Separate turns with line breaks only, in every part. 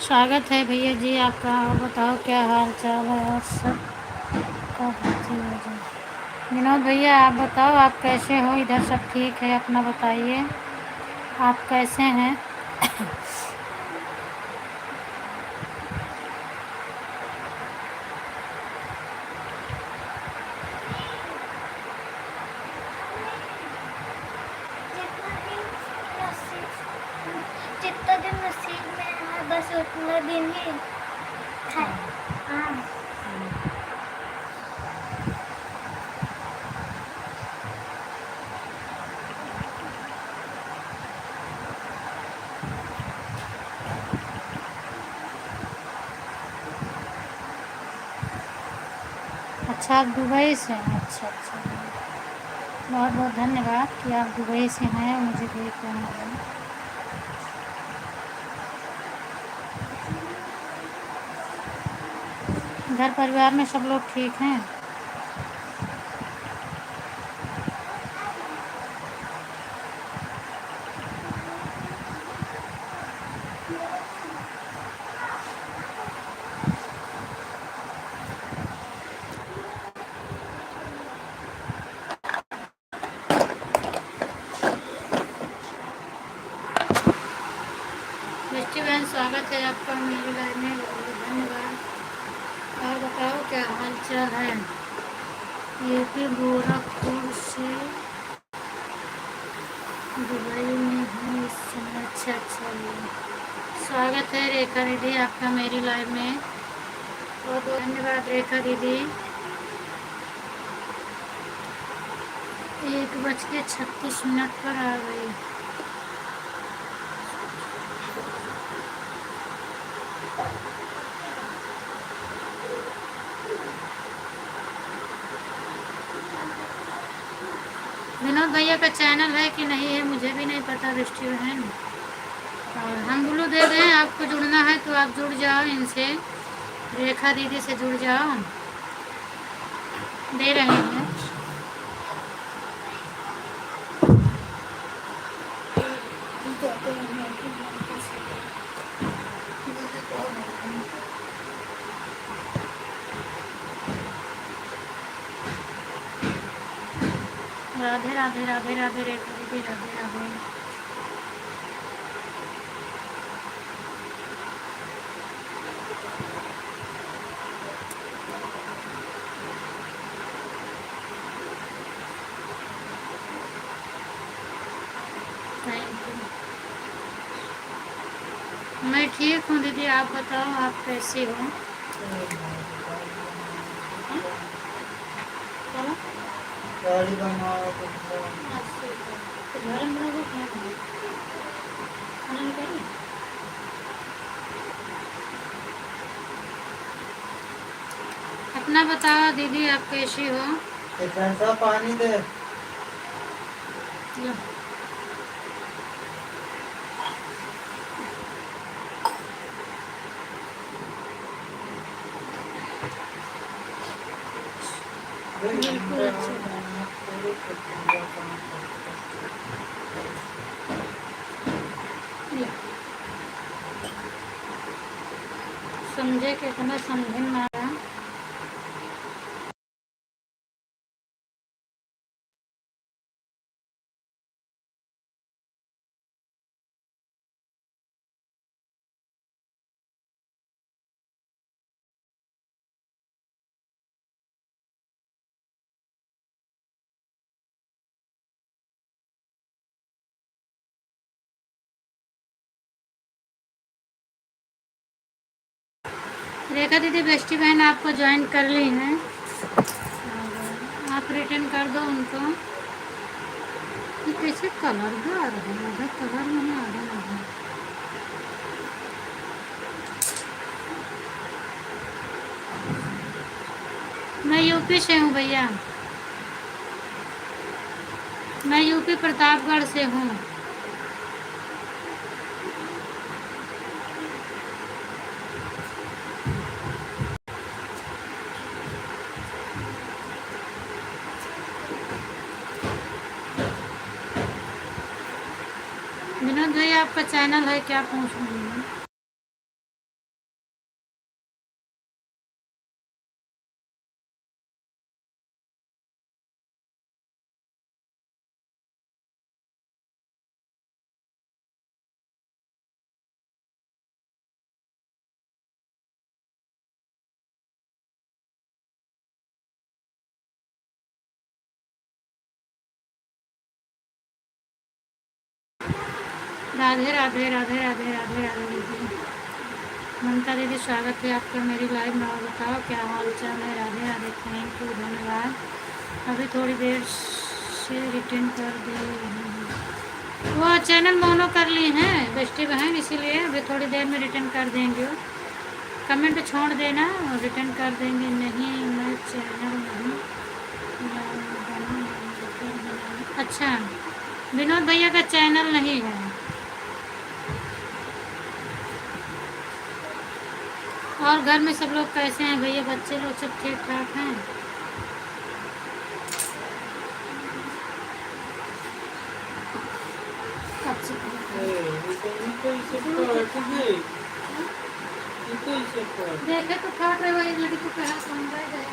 स्वागत है भैया जी आपका। और बताओ क्या हाल चाल है और सब कब हो जाए। विनोद भैया आप बताओ आप कैसे हो? इधर सब ठीक है, अपना बताइए आप कैसे हैं?
जितना दिन नसीब में है बस उतना दिन ही हाँ।
अच्छा आप दुबई से हैं? अच्छा अच्छा, बहुत बहुत धन्यवाद कि आप दुबई से हैं और मुझे देख रहे हैं। घर परिवार में सब लोग ठीक हैं? मिष्टी बहन स्वागत है आपका मेरी लाइव में, बहुत बहुत धन्यवाद। और बताओ क्या हाल चाल है? यूपी गोरखपुर से दुबई में हूँ इस समय। अच्छा अच्छा, स्वागत है रेखा दीदी आपका मेरी लाइव में, बहुत बहुत धन्यवाद रेखा दीदी। 1:36 पर आ गई। विनोद भैया का चैनल है कि नहीं है मुझे भी नहीं पता दृष्टि बहन। और हम ब्लू दे दें, आपको जुड़ना है तो आप जुड़ जाओ इनसे, रेखा दीदी से जुड़ जाओ, दे रहे हैं। राधे राधे राधे राधे रेखा दीदी, राधे राधे। Thank you. मैं ठीक हूँ दीदी, आप बताओ आप कैसे हो?
गाड़ी बनाओ
अपना बताओ दीदी आप कैसी हो?
एक घंटा पानी दे।
लो। बिल्कुल अच्छी बात। समझे कितना समझे ना। रेखा दीदी बेस्टी बहन आपको ज्वाइन कर ली हैं, आप रिटर्न कर दो उनको। ये कैसे कलर का आ रहा है? आधा कलर नहीं आधा नहीं। मैं यूपी से हूँ भैया, मैं यूपी प्रतापगढ़ से हूँ। विनोद भाई आपका चैनल है क्या पूछ रही हूँ? राधे राधे राधे राधे राधे राधे दीदी। ममता दीदी स्वागत है आपका मेरी लाइव में। और बताओ क्या हाल चाल है। राधे राधे, थैंक यू, धन्यवाद। अभी थोड़ी देर से रिटर्न कर दे रही हूँ। वो चैनल मोनो कर लिए हैं बेस्टी बहन, इसीलिए अभी थोड़ी देर में रिटर्न कर देंगे। कमेंट छोड़ देना और रिटर्न कर देंगे। नहीं मैं चैनल नहीं बना। अच्छा, विनोद भैया का चैनल नहीं है। और घर में सब लोग कैसे हैं भैया, बच्चे लोग सब ठीक ठाक हैं? देखे तो काट रहे वही लड़की को कहा समझा गया।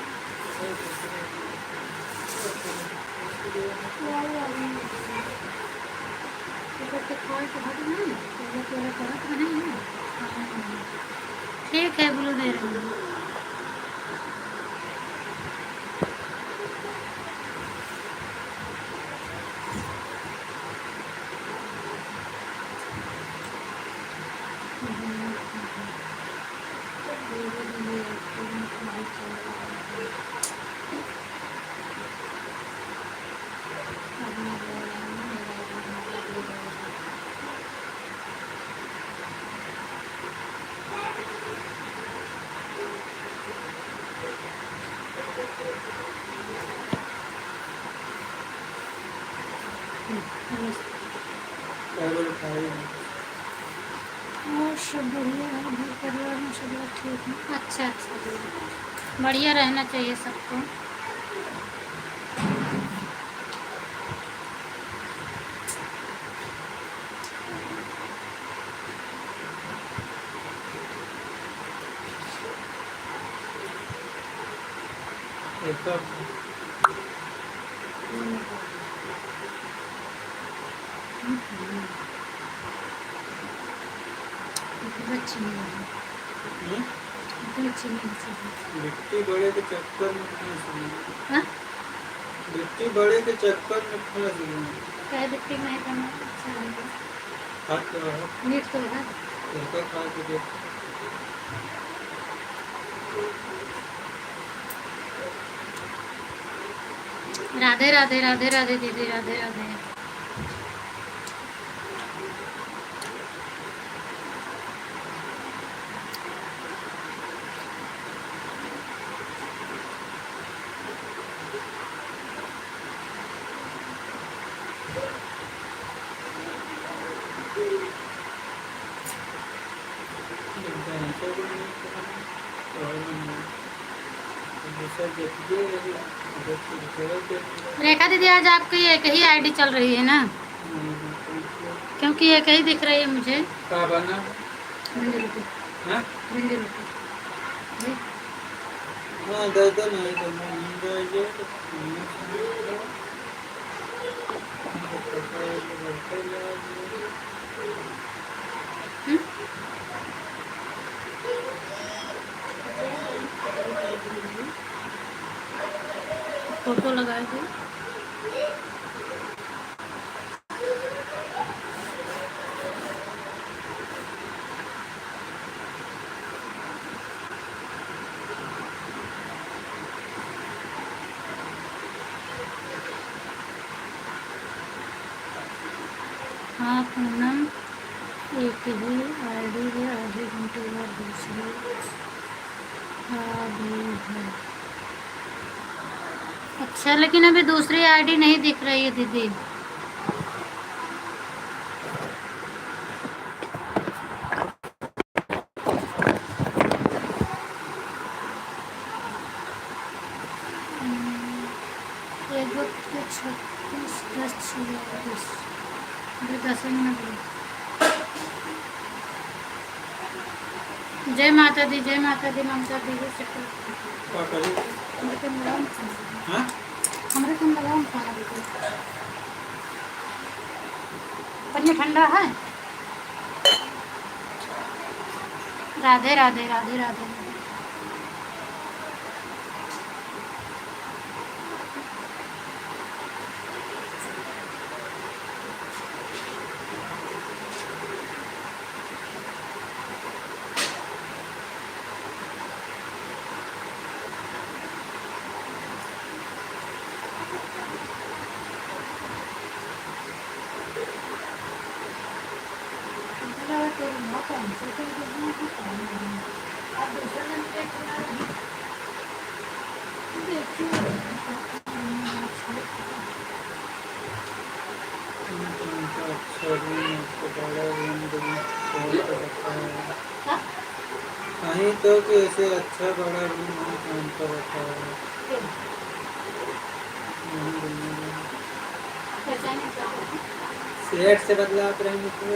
ठीक है ब्लू दे रही हूँ। और सब बढ़िया है, घर परिवार में सब लोग ठीक हैं। अच्छा अच्छा, बढ़िया रहना चाहिए सबको।
मिट्टी बड़े के चक्कर में फंस गई।
हाँ?
मिट्टी बड़े के चक्कर में फंस गई।
क्या दिखती नहीं करना अच्छा लगे।
हाथ लगाओ,
मीट तो है।
देखो खा के देखो।
राधे राधे राधे राधे दीदी, राधे राधे। रेखा दीदी आज आपकी एक ही आईडी चल रही है ना? क्योंकि एक ही दिख रही है मुझे।
क्या बना?
भिंडी रोटी।
हाँ?
भिंडी रोटी।
हाँ दादा नहीं तो नहीं जाएगा तो
फोटो लगाए थे। हाँ पूनम, एक ही आईडी है, आधे घंटे बाद दूसरी आ गई है। अच्छा, लेकिन अभी दूसरी आईडी नहीं दिख रही है दीदी। एक दो 36 10 36 अभी 10 मिनट। जय माता दी, जय माता दी। ममता दीदी से
क्या करें? हाँ?
हमारे कम लगाओ खाना दीदी। पानी ठंडा है। राधे राधे राधे राधे।
अच्छा रूम आपको बड़ा रूम बहुत रखा है कहीं तो कि ऐसे अच्छा बड़ा रूम है कौन सा रखा है सेट से बदला आप रहेंगे तो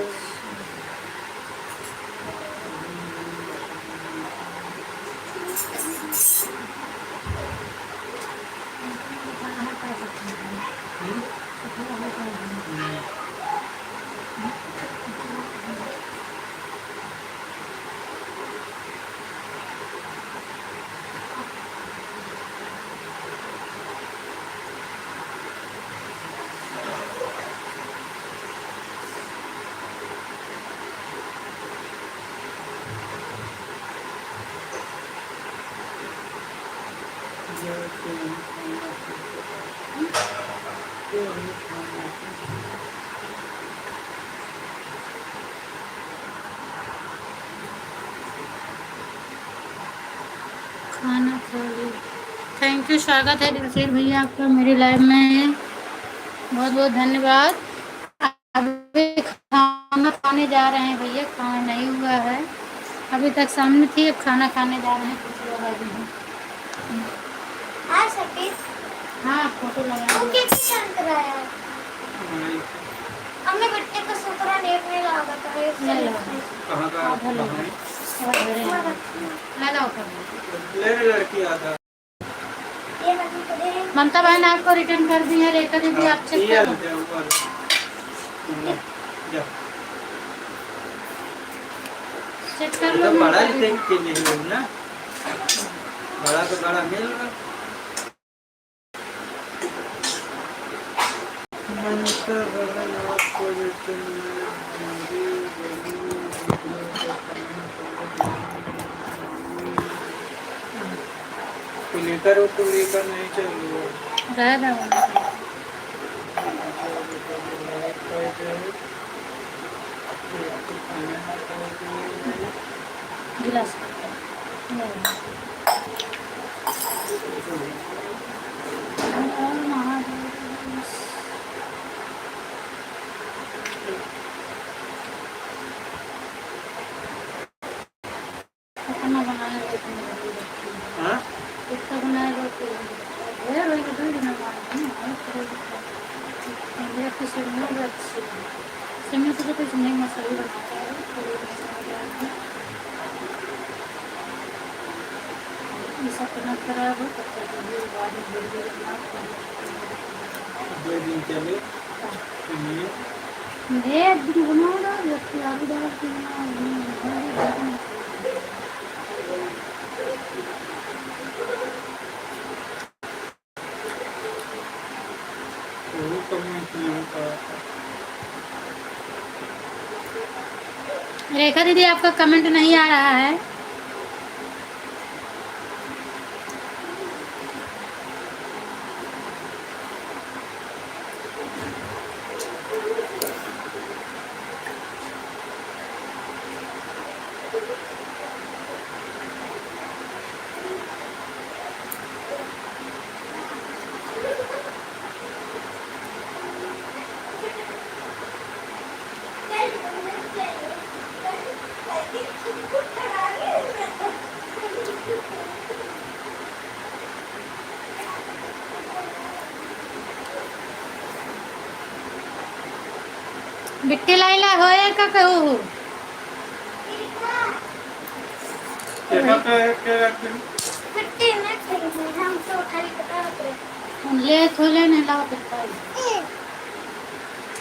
खाना खा ली। थैंक यू, स्वागत है दिलशील भैया आपका मेरी लाइव में, बहुत बहुत धन्यवाद। अभी खाना खाने जा रहे हैं भैया, खाना नहीं हुआ है अभी तक, सामने थी, अब खाना खाने जा रहे हैं, कुछ लोग आगे हैं।
आ सके
हाँ फोटो लगा
ओके किसान कराया हमने बच्चे को सुतरा नेट में लगा था
ले लो
कहाँ का
आधा ले लो ले लो
ले लड़की आधा
ये हम को दे
ममता बहन आपको रिटर्न कर दी है, रेखा दीदी आप चेक
ये
करो।
दे ऊपर जा
चेक कर
तो
लो
बड़ा लेते के लिए ना बड़ा तो बड़ा मिल रहा मनता बड़ा आपको तो लेकर वो तो लेकर नहीं चल
रह दो गिलास ले लो। कितना बनाया
हाँ
कितना बनाएगा तो ढेर होगा, दो दिन में किसी में अच्छी समय से तो कुछ नहीं मसाले बनाता है, थोड़ी मसाला डाल के ये सब करना खराब हो तब तक बाद में वीडियो बना
2 दिन चले
दे दिन बनाओ जब आलू डाल के बनाओ
वो कमेंट नहीं होता
रेखा दीदी आपका कमेंट नहीं आ रहा है। बिट्टी लाइला होए का कहू
क्या क्या रखते हैं
मिट्टी में खेलते हम तो खाली कटा रहे
ले खोले नहीं लाओ कितना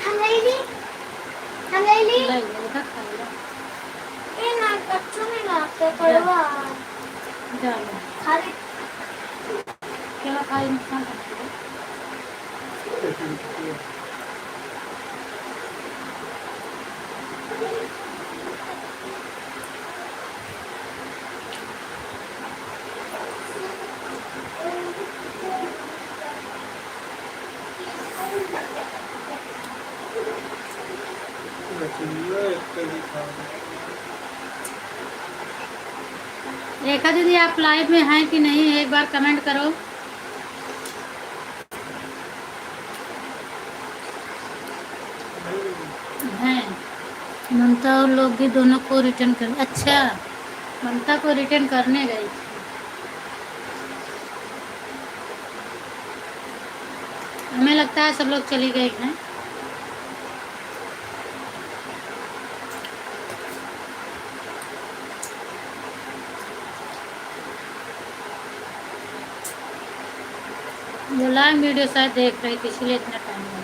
हम ले ली
ले उधर खा लो
ये ना कच्चू में लाते कड़वा
डालो
खाली
केला खाई नुकसान करती है।
बच्चियों एक कभी खा
रेखा दीदी आप लाइव में हैं कि नहीं, एक बार कमेंट करो। हैं ममता और लोग भी दोनों को रिटर्न कर, अच्छा ममता को रिटर्न करने गई। हमें लगता है सब लोग चली गई हैं। वो लाइव वीडियो शायद देख रही थी इसलिए इतना टाइम लगा।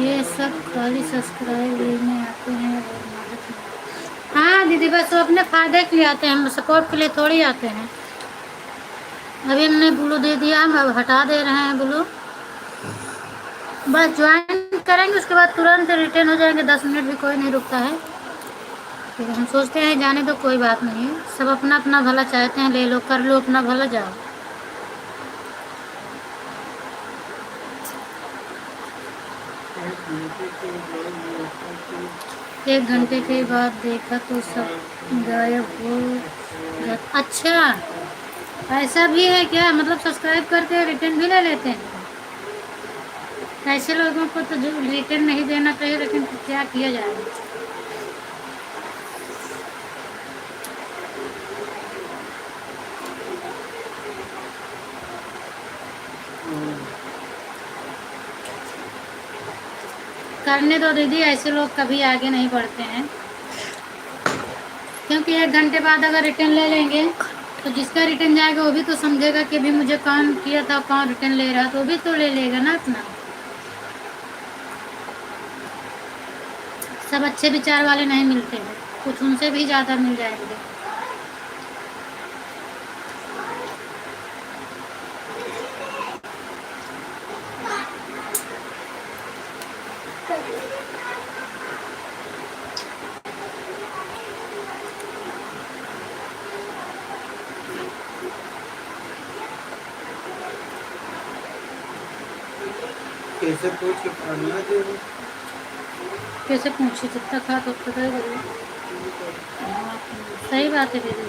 ये सब खाली सब्सक्राइब लेने आते हैं और मदद नहीं। हाँ दीदी बस वो अपने फायदे के लिए आते हैं, हम सपोर्ट के लिए थोड़ी आते हैं। अभी हमने ब्लू दे दिया, हम अब हटा दे रहे हैं ब्लू। बस ज्वाइन करेंगे उसके बाद तुरंत रिटर्न हो जाएंगे, 10 मिनट भी कोई नहीं रुकता है। फिर हम सोचते हैं जाने तो कोई बात नहीं है, सब अपना अपना भला चाहते हैं, ले लो कर लो अपना भला, जाओ। एक घंटे के बाद देखा तो सब गायब हो जाता। अच्छा ऐसा भी है क्या, मतलब सब्सक्राइब करते हैं रिटर्न भी ले लेते हैं? ऐसे लोगों को तो जो रिटर्न नहीं देना चाहिए, लेकिन क्या किया जाए। करने दो दीदी, ऐसे लोग कभी आगे नहीं बढ़ते हैं, क्योंकि 1 घंटे बाद अगर रिटर्न ले लेंगे तो जिसका रिटर्न जाएगा वो भी तो समझेगा कि अभी मुझे कौन किया था, कौन रिटर्न ले रहा, तो वो भी तो ले लेगा ना अपना। सब अच्छे विचार वाले नहीं मिलते हैं, कुछ उनसे भी ज़्यादा मिल जाएंगे।
कैसे पूछ के पढ़ना चाहिए?
कैसे पूछी, जितना खा तो पता ही बोलो। सही बात है दीदी,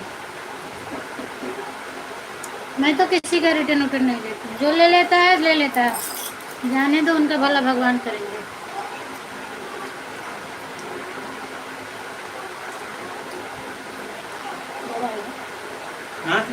मैं तो किसी का रिटर्न उटर्न नहीं लेती, जो ले लेता है ले लेता है, जाने दो, उनका भला भगवान करेंगे।
हाँ?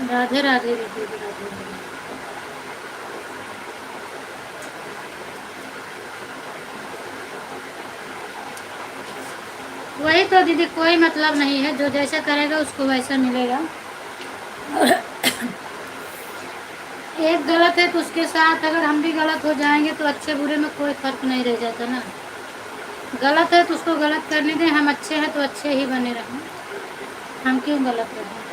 राधे राधे दीदी, राधे राधे। वही तो दीदी, कोई मतलब नहीं है, जो जैसा करेगा उसको वैसा मिलेगा। एक गलत है तो उसके साथ अगर हम भी गलत हो जाएंगे तो अच्छे बुरे में कोई फर्क नहीं रह जाता ना। गलत है तो उसको गलत करने दें, हम अच्छे हैं तो अच्छे ही बने रहें, हम क्यों गलत रहें।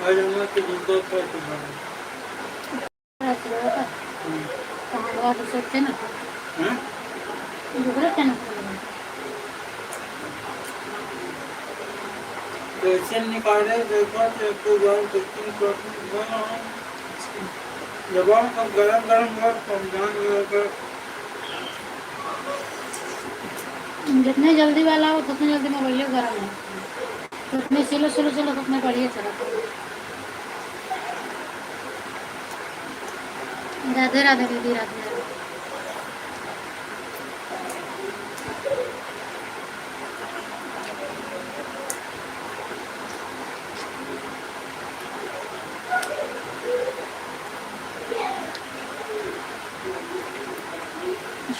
आज हम लोग के दूसरा पर तुम्हारा
कहाँ तो सोचते ना,
हाँ? क्वेश्चन निकाले देखो तो बार क्वेश्चन जवाब सब गरम गरम बात समझान कर
जितने जल्दी वाला हो उतने जल्दी मोबाइल गर्म है, तो उतने स्लो स्लो चलो तो उतने बढ़िया चलाते हैं। राधे राधे दीदी, राधे राधे।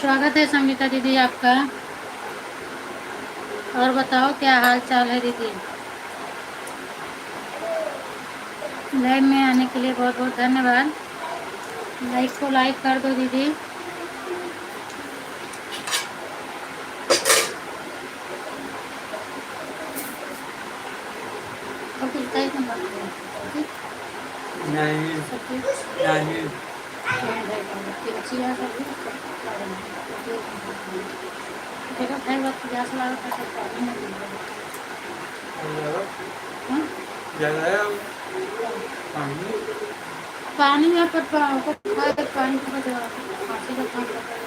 स्वागत है संगीता दीदी आपका। और बताओ क्या हाल चाल है दीदी। लाइव में आने के लिए बहुत बहुत धन्यवाद। लाइक को लाइक कर दो दीदी। और कुछ बताइए तुम बात करो। ठीक?
नहीं
सब ठीक?
नहीं
देखो भाई वक्त गैस लगा था तो पानी में गिर गया। हाँ?
जगह पानी
पानी में पर पानी की वजह खांसी का काम करता है।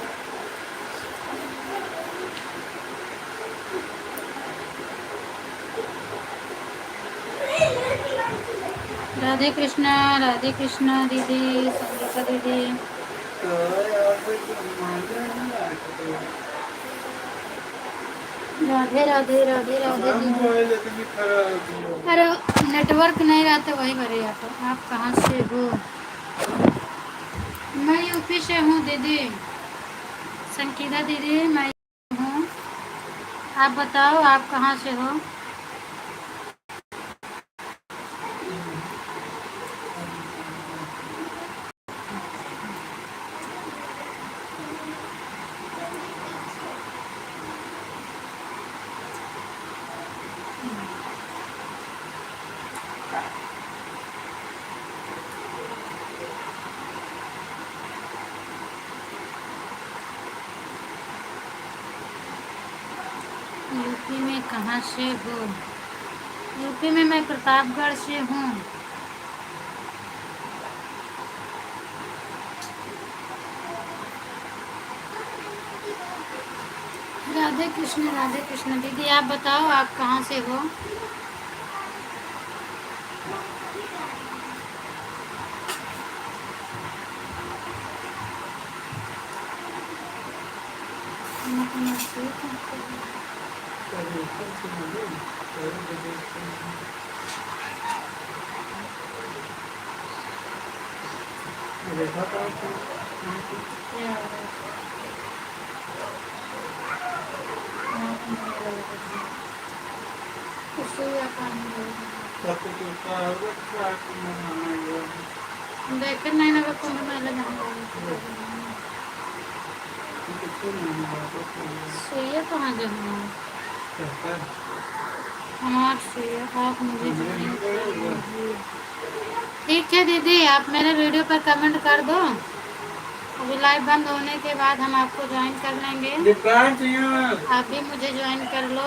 राधे कृष्णा दीदी, संगीता दीदी।
तो यार मालूम नहीं
राधे राधे राधे राधे दीदी।
मोबाइल इतनी खराब है।
अरे नेटवर्क नहीं रहते वही भरे आता। आप कहाँ से हो? मैं यूपी से हूँ दीदी। संगीता दीदी मैं हूँ। आप बताओ आप कहाँ से हो? यूपी में कहाँ से हो? यूपी में मैं प्रतापगढ़ से हूँ। राधे कृष्ण दीदी। आप बताओ आप कहाँ से हो?
देखा था
देखे नहीं लगा कुंभ मेला जाऊंगा। सुइया कहाँ जाऊँगा? हमार सुइया आप मुझे ठीक है दीदी। आप मेरे वीडियो पर कमेंट कर दो। अभी लाइव बंद होने के बाद हम आपको ज्वाइन कर लेंगे। आप भी मुझे ज्वाइन कर लो।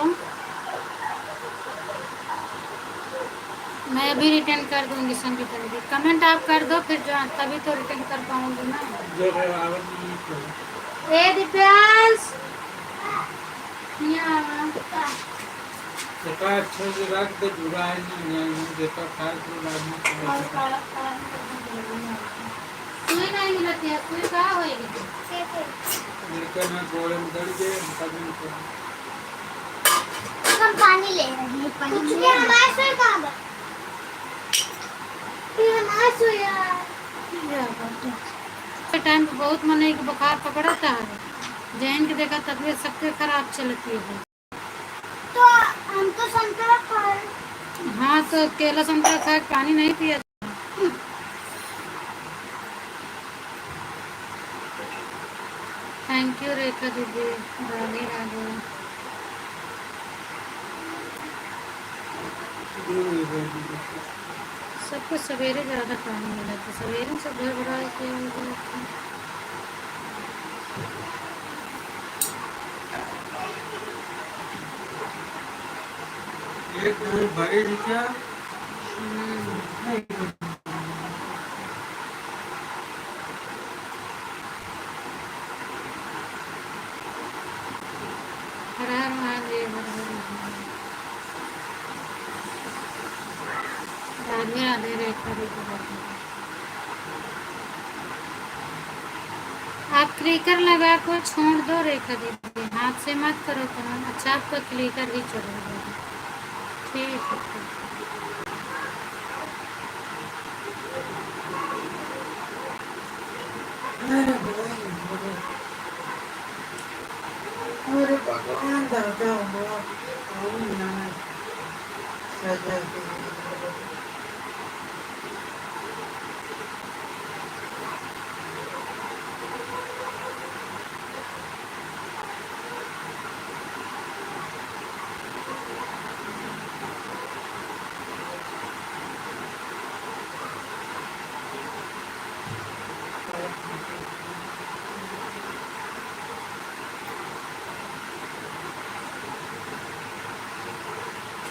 मैं अभी रिटर्न कर दूंगी संगीता दीदी। कमेंट आप कर दो फिर जो तभी तो रिटर्न कर पाऊंगी ना। ए दिव्यांश
अच्छे से रख दे बुरा नहीं देखा खाए तो
सुई नहीं मिलती है। सुई कहाँ होएगी?
लेकर मैं गोले में दड़ गए
हम पानी ले रहे हैं। पानी ये हमारा सुई कहाँ है? ये हमारा सुई है।
टाइम पे बहुत मन है कि बुखार पकड़ा था। जैन की देखा तबीयत सबसे खराब चलती है।
तो हम तो संतरा खा रहे।
हाँ तो केला संतरा खा के पानी नहीं पिया। थैंक यू रेखा दीदी। राधे राधे। सबको सवेरे ज़्यादा पानी मिला था। सवेरे सब घर भरा के
एक बड़ी क्या
हरा दीदी बताओ। आप क्लिकर लगा कर छोड़ दो रेखा दीदी, हाथ से मत करो तो अच्छा आपका क्लिकर ही चलेगा। ठीक है ठीक
अरे भाई, अरे भगवान दादा हुआ आओ ना सजा के।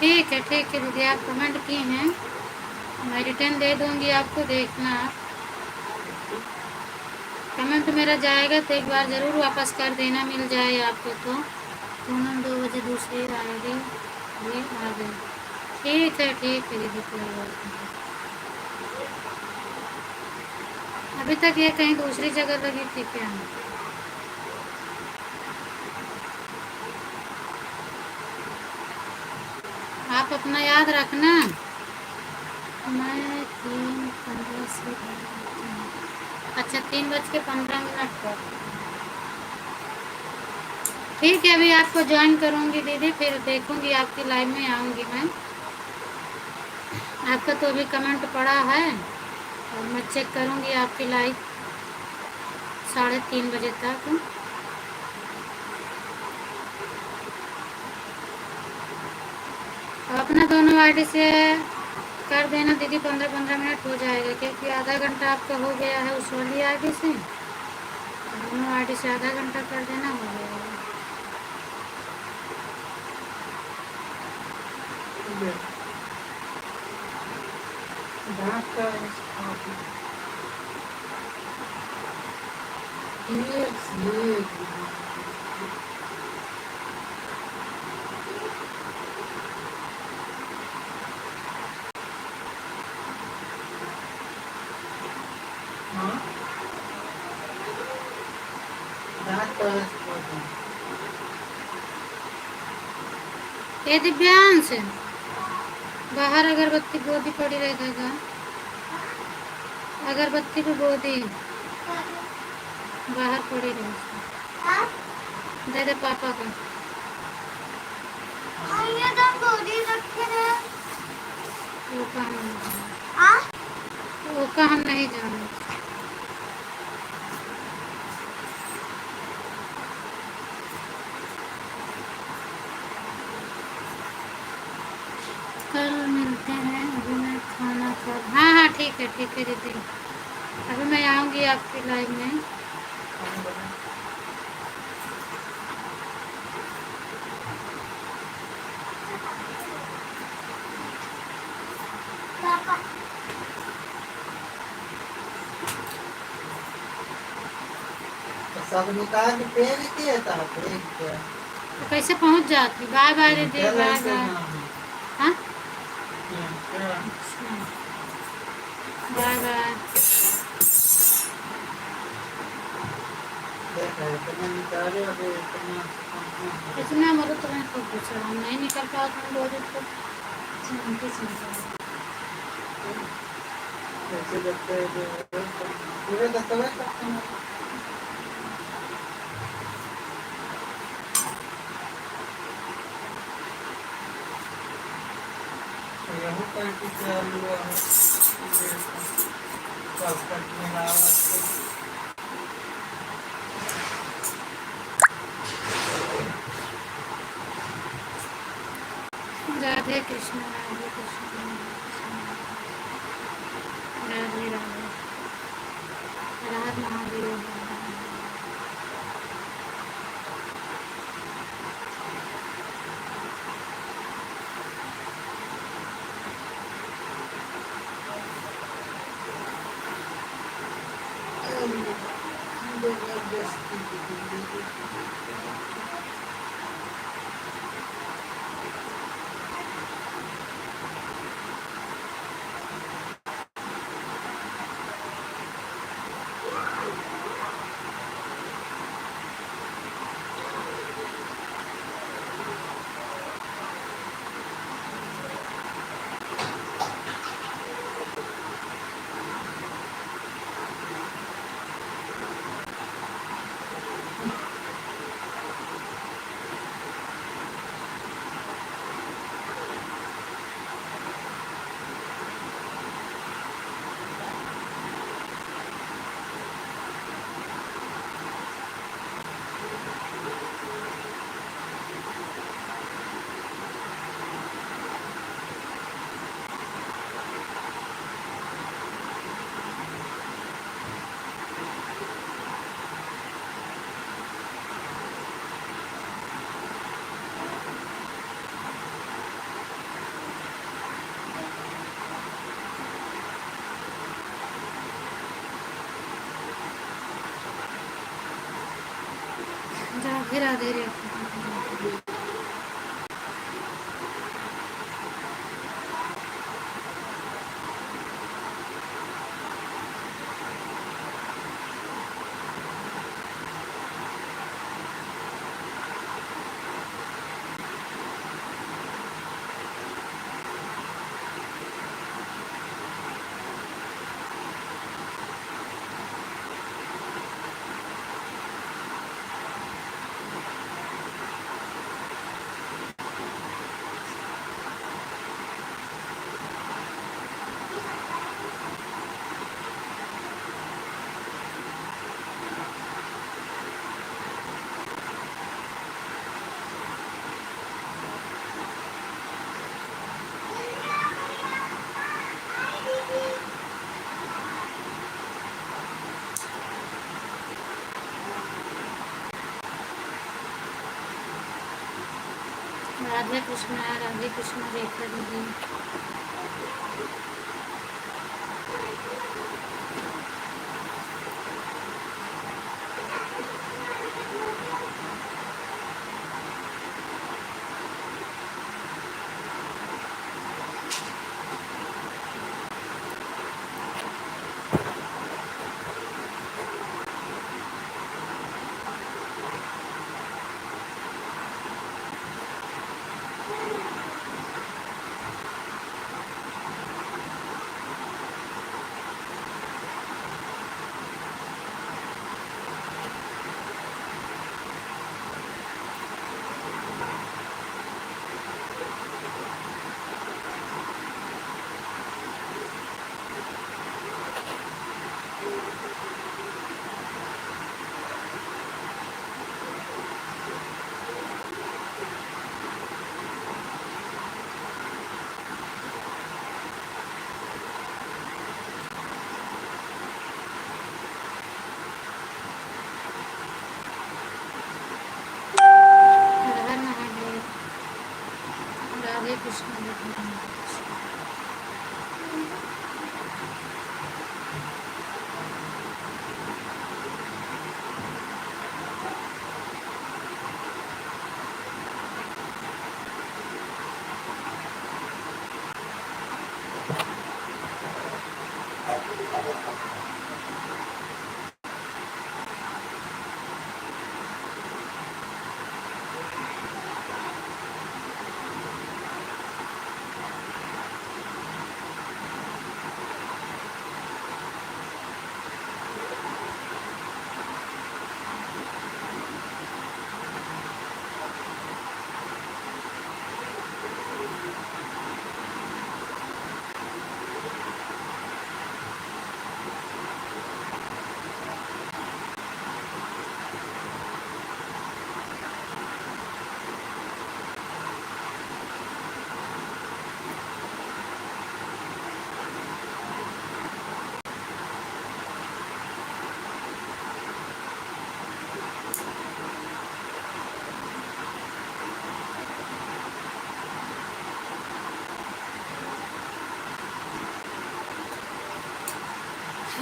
ठीक है दीदी, आप कमेंट किए हैं, मैं रिटर्न दे दूंगी आपको, देखना आप। कमेंट मेरा जाएगा तो एक बार ज़रूर वापस कर देना, मिल जाए आपको तो। 2 बजे दूसरी आएगी भी आ गई। ठीक है दीदी, कोई बात नहीं। अभी तक ये कहीं दूसरी जगह लगी थी क्या? आप अपना याद रखना। मैं 3:15 से, अच्छा 3:15 पर। ठीक है, अभी आपको ज्वाइन करूँगी दीदी, फिर देखूँगी आपकी लाइव में आऊँगी मैं। आपका तो अभी कमेंट पड़ा है और मैं चेक करूँगी आपकी लाइव 3:30 बजे तक। और अपना दोनों आईडी से कर देना दीदी, 15-15 मिनट हो जाएगा, क्योंकि आधा घंटा आपका हो गया है उस वाली आईडी से, दोनों आईडी से आधा घंटा कर देना, हो जाएगा। ये दिव्यांश, बाहर अगरबत्ती गोदी पड़ी रहेगा, अगरबत्ती पे गोदी बाहर पड़ी रहेगी, दे दे पापा को।
ये तो गोदी रखे हैं।
वो कहाँ नहीं जाना। कल मिलते हैं, अभी मैं खाना खा। हाँ ठीक है दीदी, अभी मैं आऊँगी आपकी लाइव में।
सब निकाल के फेंक दिए था,
तो कैसे पहुँच जाती? बाय बाय दीदी, बाय बाय। हाँ बाय बाय। इतना मदद तो मैं खुद पूछ रहा हूँ, नहीं निकल पाओ तुम बोल तो
पूरे दस्तावेज करते हैं। यही करके चालू है, सब कटने लगा।
राधे कृष्ण राधे कृष्ण राधे राधे, राधे महादेव। राधे राधे रेखा। राधे कृष्ण रेखा दीदी। हर हर महादेव। राधे कृष्ण रेखा।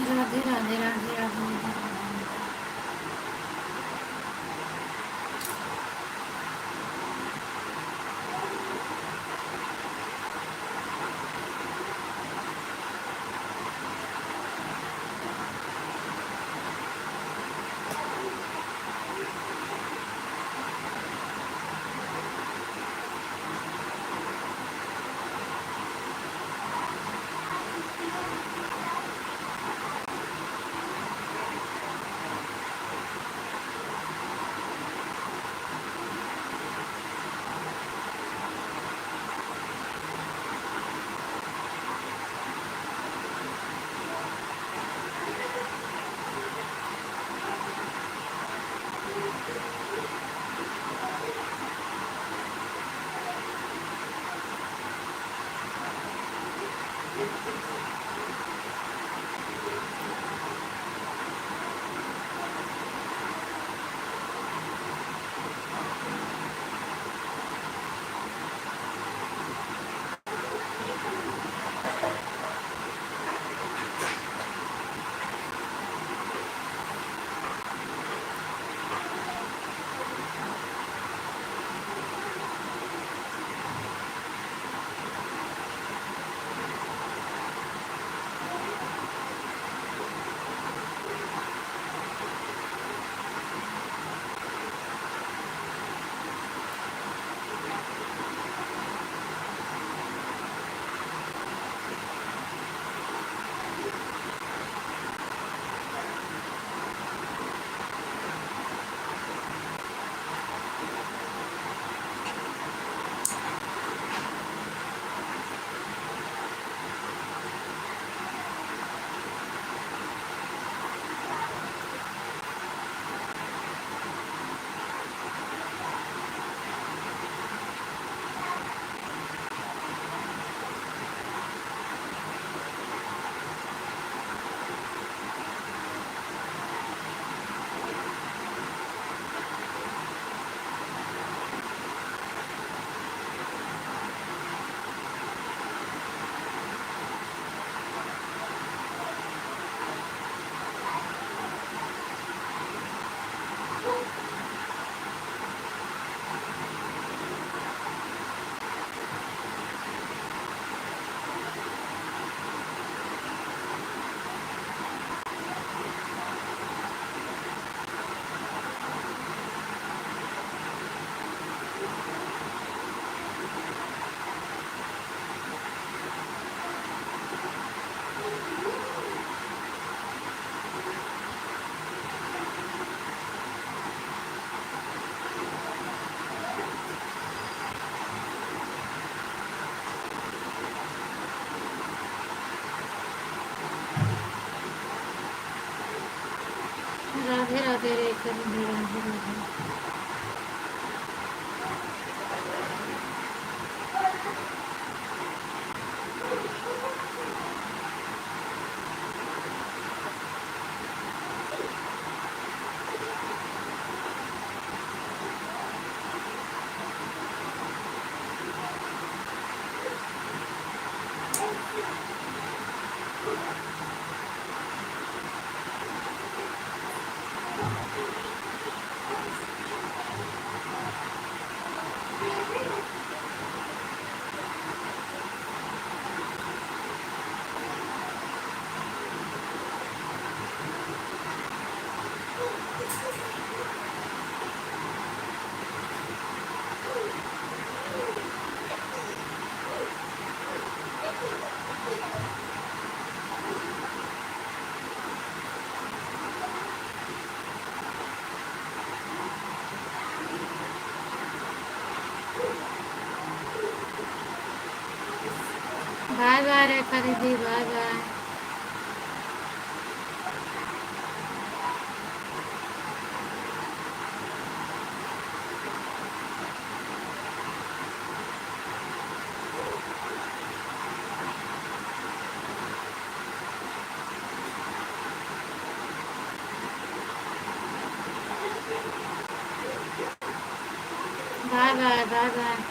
राधे राधे राधे राधे। राधे राधे रेखा दीदी, राधे राधे। बाय बाय रेखा दीदी, bye bye. Bye bye, bye bye.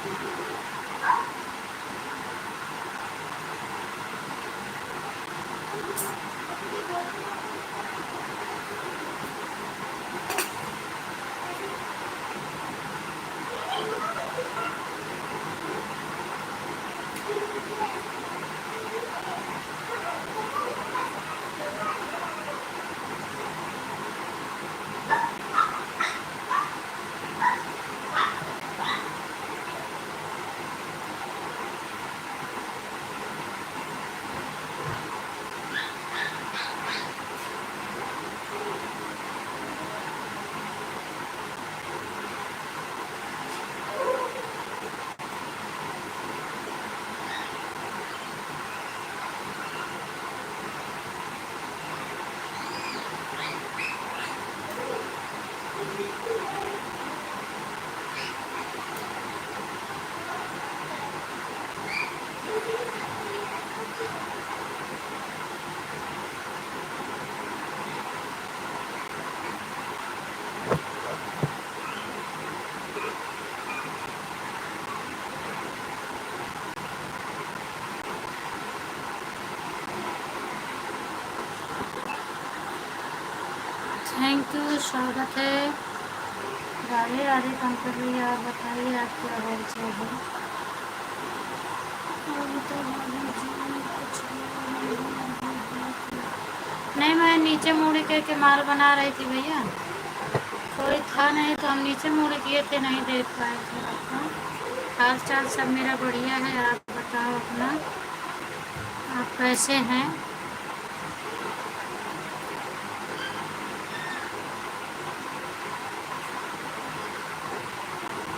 Thank you, स्वागत है। राधे राधे कम कर रही है। आप बताइए आप क्या हाल चाल है? नहीं, मैं नीचे मुड़ के माल बना रही थी भैया, कोई था नहीं तो हम नीचे मुड़ किए थे, नहीं देख पाए थे आपको। हाल चाल सब मेरा बढ़िया है। आप बताओ अपना, आप कैसे हैं?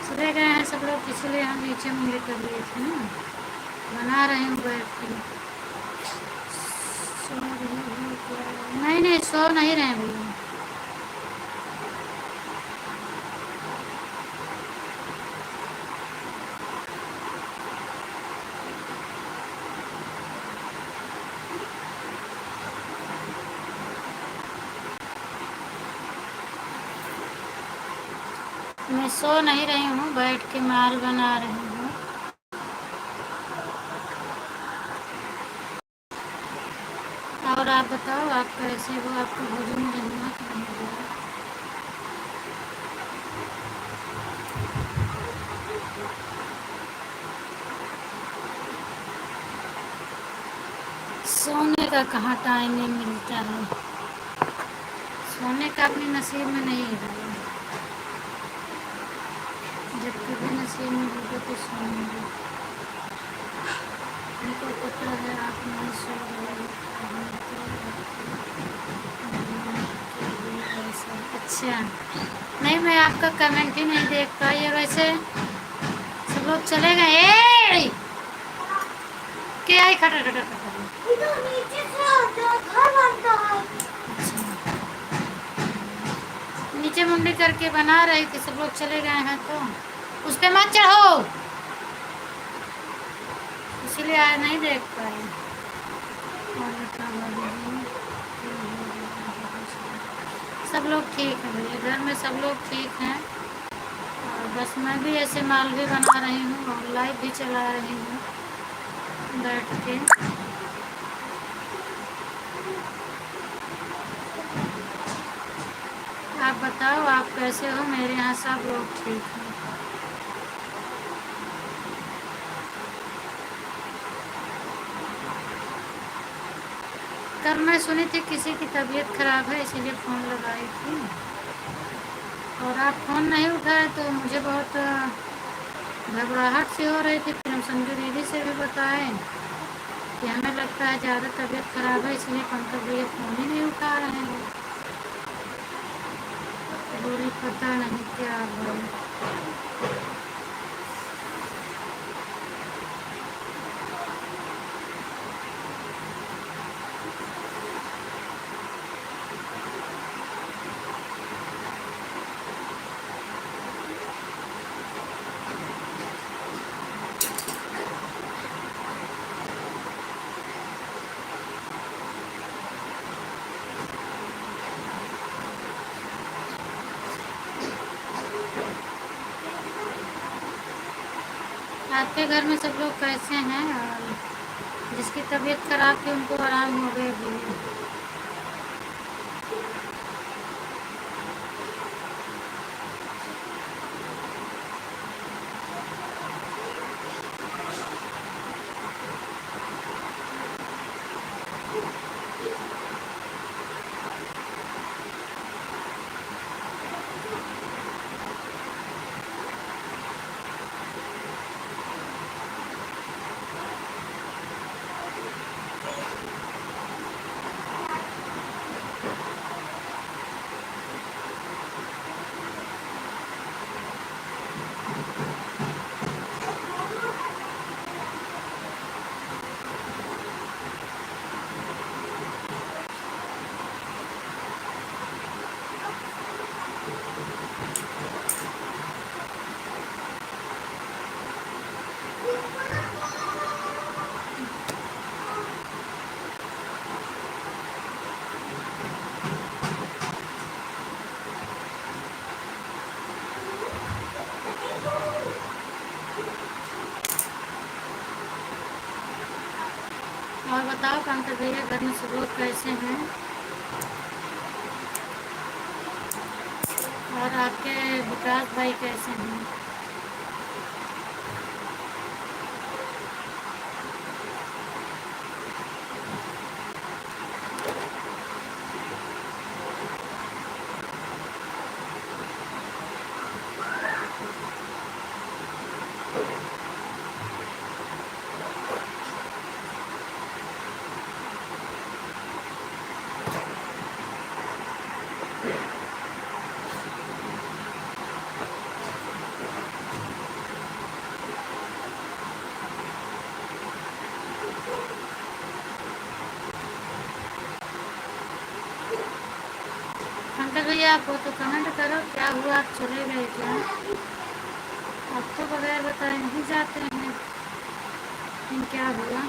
चले गए हैं सब लोग, इसलिए हम नीचे मुड़े कर लिए थे ना। बना रहे हूँ बैठ के। सो रही हूँ क्या? नहीं नहीं, सो नहीं रहे भैया। मैं सो नहीं रही हूँ, बैठ के माल बना रही हूँ। और आप बताओ आप कैसे हो? आपको भोजन मिल हुआ कि नहीं हुआ? सोने का कहाँ टाइम नहीं मिलता है, सोने का अपने नसीब में नहीं है। जब कभी नसीब में होगा तो सोएंगे। हमको पता है आप नहीं सो रहे हो। अच्छा, नहीं मैं आपका कमेंट ही नहीं देख पाई है। वैसे सब लोग चले गए। क्या आई खटर खटर खटर?
इधर नीचे से आ जाओ, घर बनता है।
नीचे मुंडी करके बना रही थी, सब लोग चले गए हैं तो उस पे मत चढ़ो, इसीलिए आज नहीं देख पाए। सब लोग ठीक है भैया, घर में सब लोग ठीक हैं। और बस मैं भी ऐसे माल भी बना रही हूँ और लाइव भी चला रही हूँ बैठ के। आप बताओ आप कैसे हो? मेरे यहाँ सब लोग ठीक हैं। कल मैं सुनी थी किसी की तबीयत खराब है, इसीलिए फ़ोन लगाई थी और आप फ़ोन नहीं उठाए तो मुझे बहुत घबराहट सी हो रही थी। फिर हम संजू दीदी से भी बताए कि हमें लगता है ज़्यादा तबीयत खराब है, इसलिए पंकज भैया फ़ोन ही नहीं उठा रहे हैं। बोली पता नहीं क्या हुआ। आपके घर में सब लोग कैसे हैं? और जिसकी तबीयत खराब थी उनको आराम हो गई भी? और बताओ पंकज भैया, घर में सब लोग कैसे हैं? और आपके विकास भाई कैसे हैं? पंकज भैया आप वो तो कमेंट करो, क्या हुआ, आप चले गए क्या? आप तो बगैर बताए नहीं जाते हैं, लेकिन क्या हुआ?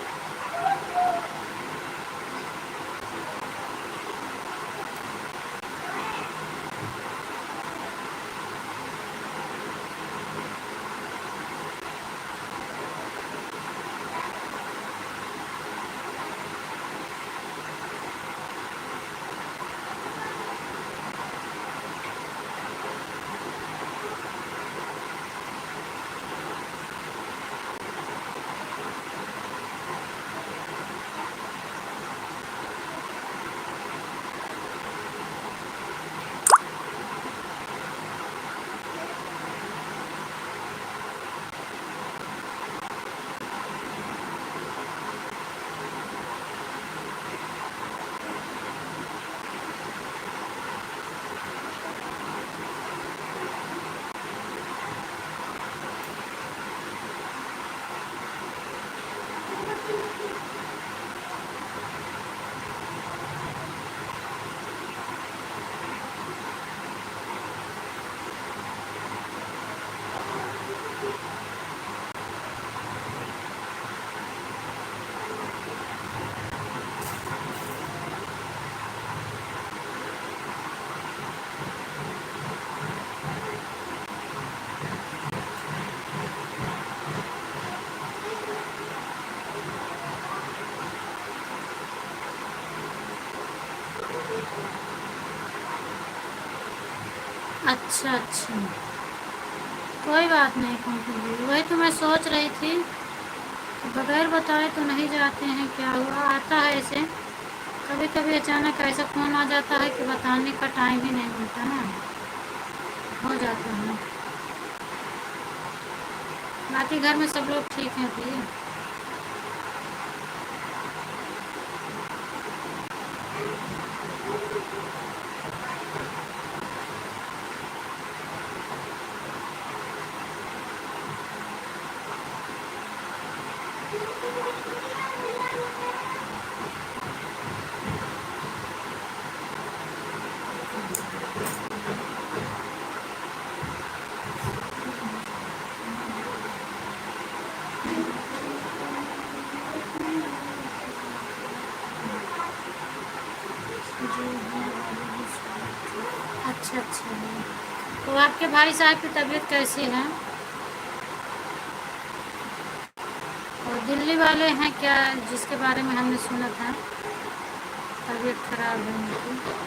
अच्छा अच्छा, कोई बात नहीं पंकज जी, वही तो मैं सोच रही थी कि बगैर बताए तो नहीं जाते हैं, क्या हुआ? आता है ऐसे कभी कभी अचानक ऐसा फ़ोन आ जाता है कि बताने का टाइम ही नहीं मिलता ना, हो जाता है। बाकी घर में सब लोग ठीक हैं भैया? अच्छा अच्छा, तो आपके भाई साहब की तबीयत कैसी है? दिल्ली वाले हैं क्या, जिसके बारे में हमने सुना था तबीयत खराब है उनकी?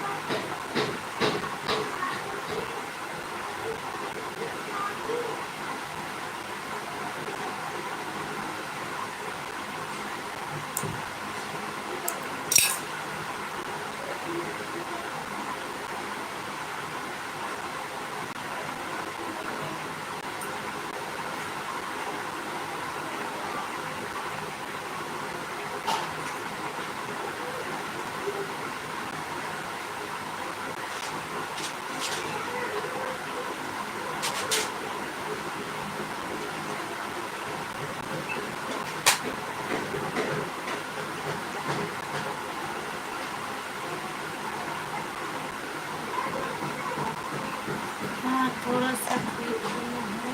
हाँ थोड़ा सा ठीक हुआ है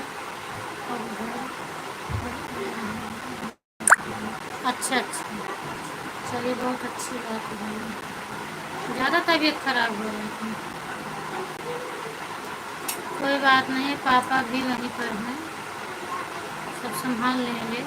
अब अच्छा अच्छा, चलिए बहुत अच्छी बात है। ज़्यादा तबीयत खराब हो रही थी? कोई बात नहीं, पापा भी वहीं पर हैं, सब संभाल लेंगे।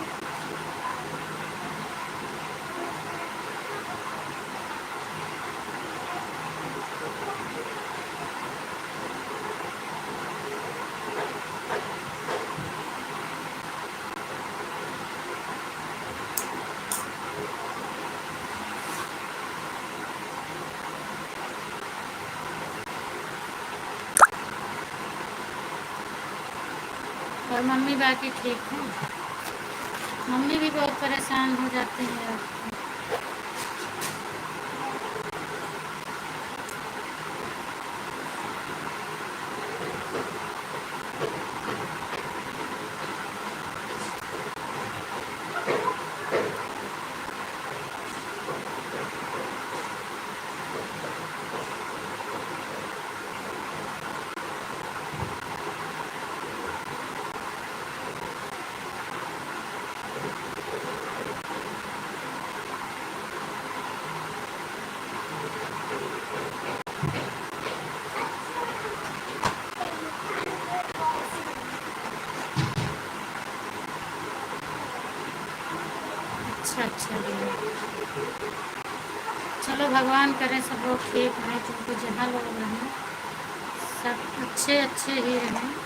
और मम्मी बाकी ठीक है? मम्मी भी बहुत परेशान हो जाती है। अच्छा अच्छा, चलो भगवान करे सब लोग ठीक रहें, तुमको जहाँ लोग रहें सब अच्छे अच्छे ही रहें।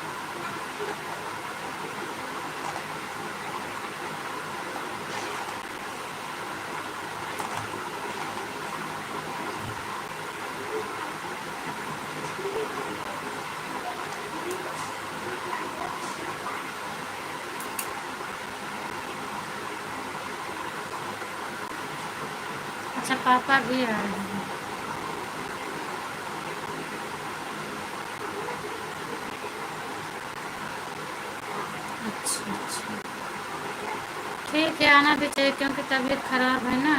अच्छा पापा भी आ रहे हैं? अच्छा अच्छा, ठीक है, आना भी चाहिए क्योंकि तबीयत खराब है ना,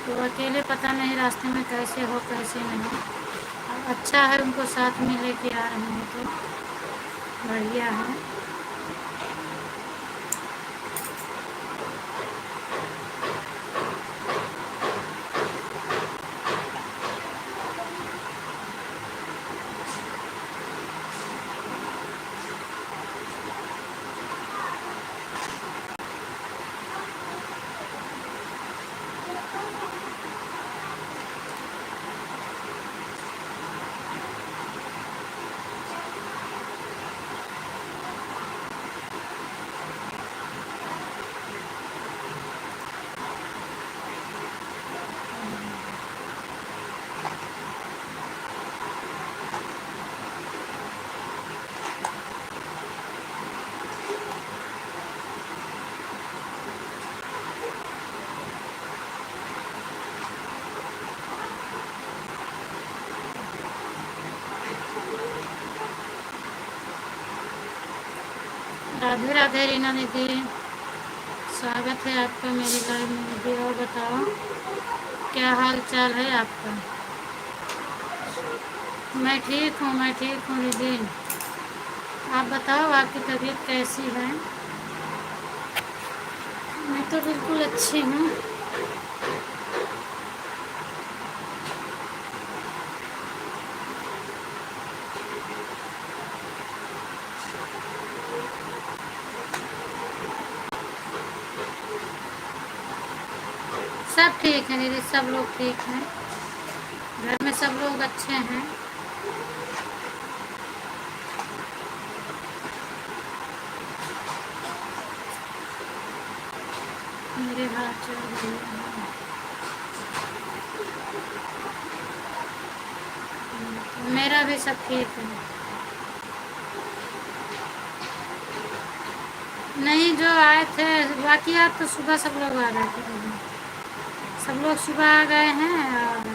तो अकेले पता नहीं रास्ते में कैसे हो कैसे नहीं। अब अच्छा है उनको साथ में लेके आ रहे हैं तो बढ़िया है। राधे राधे रीना दीदी, स्वागत है आपका मेरी लाइव में दीदी। और बताओ क्या हाल चाल है आपका? मैं ठीक हूँ, मैं ठीक हूँ दीदी। आप बताओ आपकी तबीयत कैसी है? मैं तो बिल्कुल अच्छी हूँ। सब ठीक है दीदी, सब लोग ठीक हैं, घर में सब लोग अच्छे हैं। मेरे हाथ चल रही है, मेरा भी सब ठीक है। नहीं, जो आए थे बाकी आप तो सुबह सब लोग आ गए थे दीदी, सब लोग सुबह आ गए हैं, और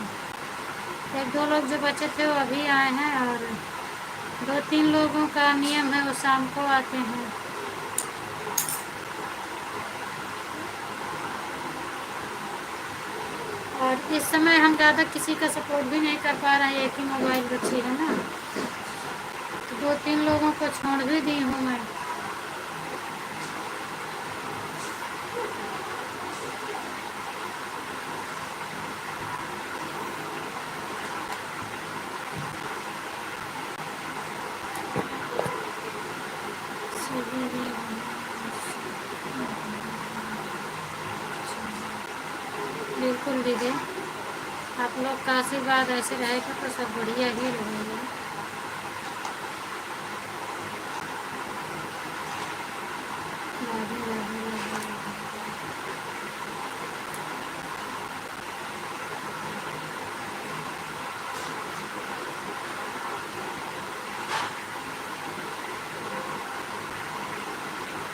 एक दो लोग जो बचे थे वो अभी आए हैं, और दो तीन लोगों का नियम है वो शाम को आते हैं। और इस समय हम ज़्यादा किसी का सपोर्ट भी नहीं कर पा रहे हैं, एक ही मोबाइल बची है ना, तो दो तीन लोगों को छोड़ भी दी हूँ मैं। बिल्कुल दीदी, आप लोग का आशीर्वाद ऐसे रहेगा तो सब बढ़िया ही रहेगा। राधे राधे राधे राधे।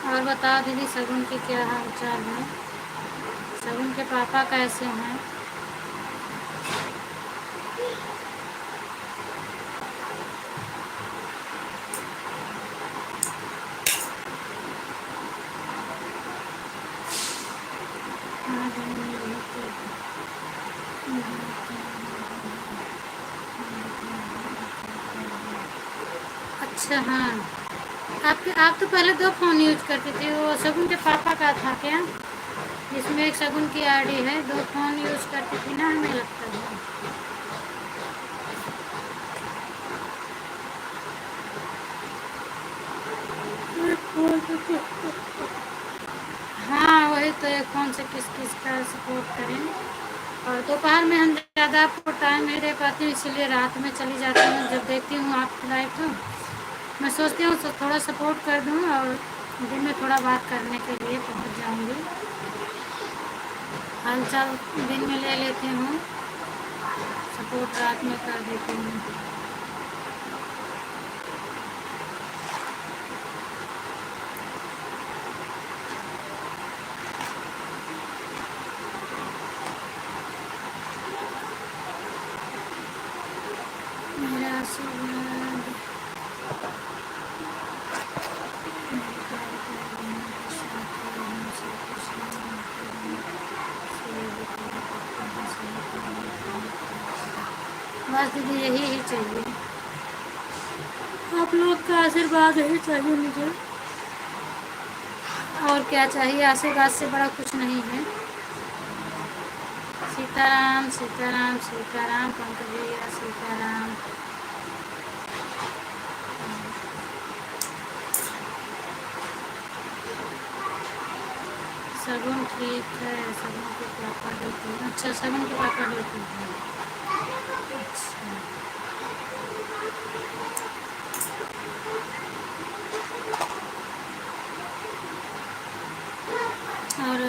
और बताओ दीदी, शगुन के क्या हाल चाल है? शगुन के पापा कैसे हैं? अच्छा, हाँ, आप तो पहले दो फ़ोन यूज करती थी, वो शगुन के पापा का था क्या? इसमें एक शगुन की आईडी है, दो फ़ोन यूज करती थी ना, हमें लगता है। हाँ, वही तो, एक फ़ोन से किस किस का सपोर्ट करें। और दोपहर में हम ज़्यादा आपको टाइम नहीं दे पाती हूँ, इसीलिए रात में चली जाती हूँ। जब देखती हूँ आपकी लाइव तो मैं सोचती हूँ तो थोड़ा सपोर्ट कर दूँ, और दिन में थोड़ा बात करने के लिए पहुँच जाऊँगी। हाल चाल दिन में ले लेती हूँ, सपोर्ट रात में कर देती हूँ। मेरा आशीर्वाद बस दीदी, यही ही चाहिए, आप लोग का आशीर्वाद ही चाहिए मुझे, और क्या चाहिए? आशीर्वाद से बड़ा कुछ नहीं है। सीताराम सीताराम सीताराम, पंकज भैया सीताराम। शगुन ठीक है, शगुन के पापा ड्यूटी, अच्छा शगुन के पापा ड्यूटी है। अच्छा, और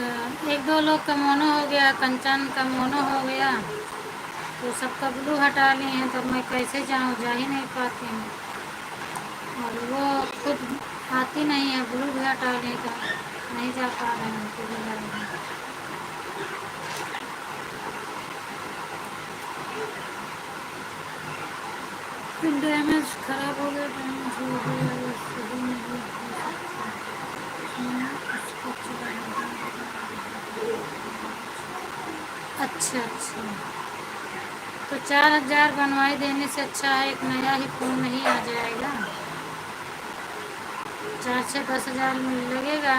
एक दो लोग का मोनो हो गया, कंचन का मोनो हो गया, तो सबका ब्लू हटा लिए हैं, तो मैं कैसे जाऊँ, जा ही नहीं पाती हूँ, और वो खुद आती नहीं है, ब्लू भी हटा लिए तो नहीं जा पा रहे हैं पूरी लाइव। डैमेज खराब हो गया, डैमेज हो गया, सही नहीं हो सकता, उसको चलाना। अच्छा अच्छा, तो 4000 बनवाई देने से अच्छा है एक नया ही फ़ोन नहीं आ जाएगा, 4 से 10,000 में लगेगा,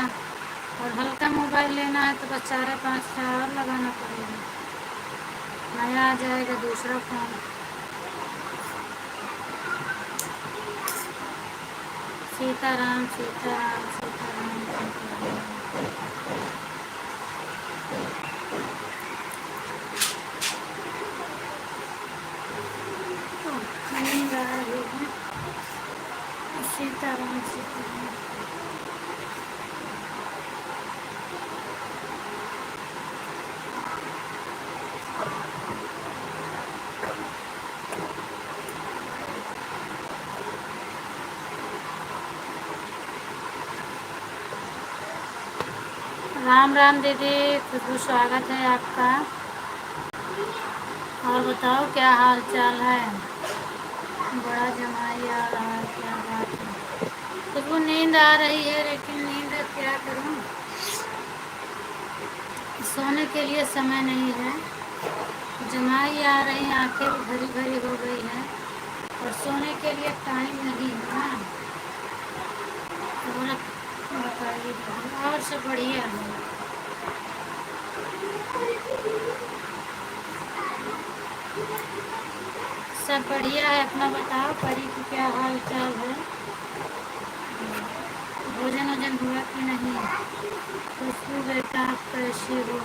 और हल्का मोबाइल लेना है तो बस 4-5 और लगाना पड़ेगा, नया आ जाएगा दूसरा फ़ोन। सीताराम सीताराम सीताराम सीताराम। सीताराम सीताराम। राम राम दीदी, खुशबू स्वागत है आपका। और बताओ क्या हाल चाल है। बड़ा जमाई आ रहा है, क्या बात है। खुशबू नींद आ रही है लेकिन नींद क्या करूं, सोने के लिए समय नहीं है। जमाई आ रही है, आंखें भी भरी भरी हो गई है और सोने के लिए टाइम नहीं है ना। और बताइए दीदी, और सब बढ़िया है। सब बढ़िया है, अपना बताओ। परी की क्या हाल चाल है। भोजन वोजन हुआ कि नहीं। खुशबू बेटा आप कैसे हो।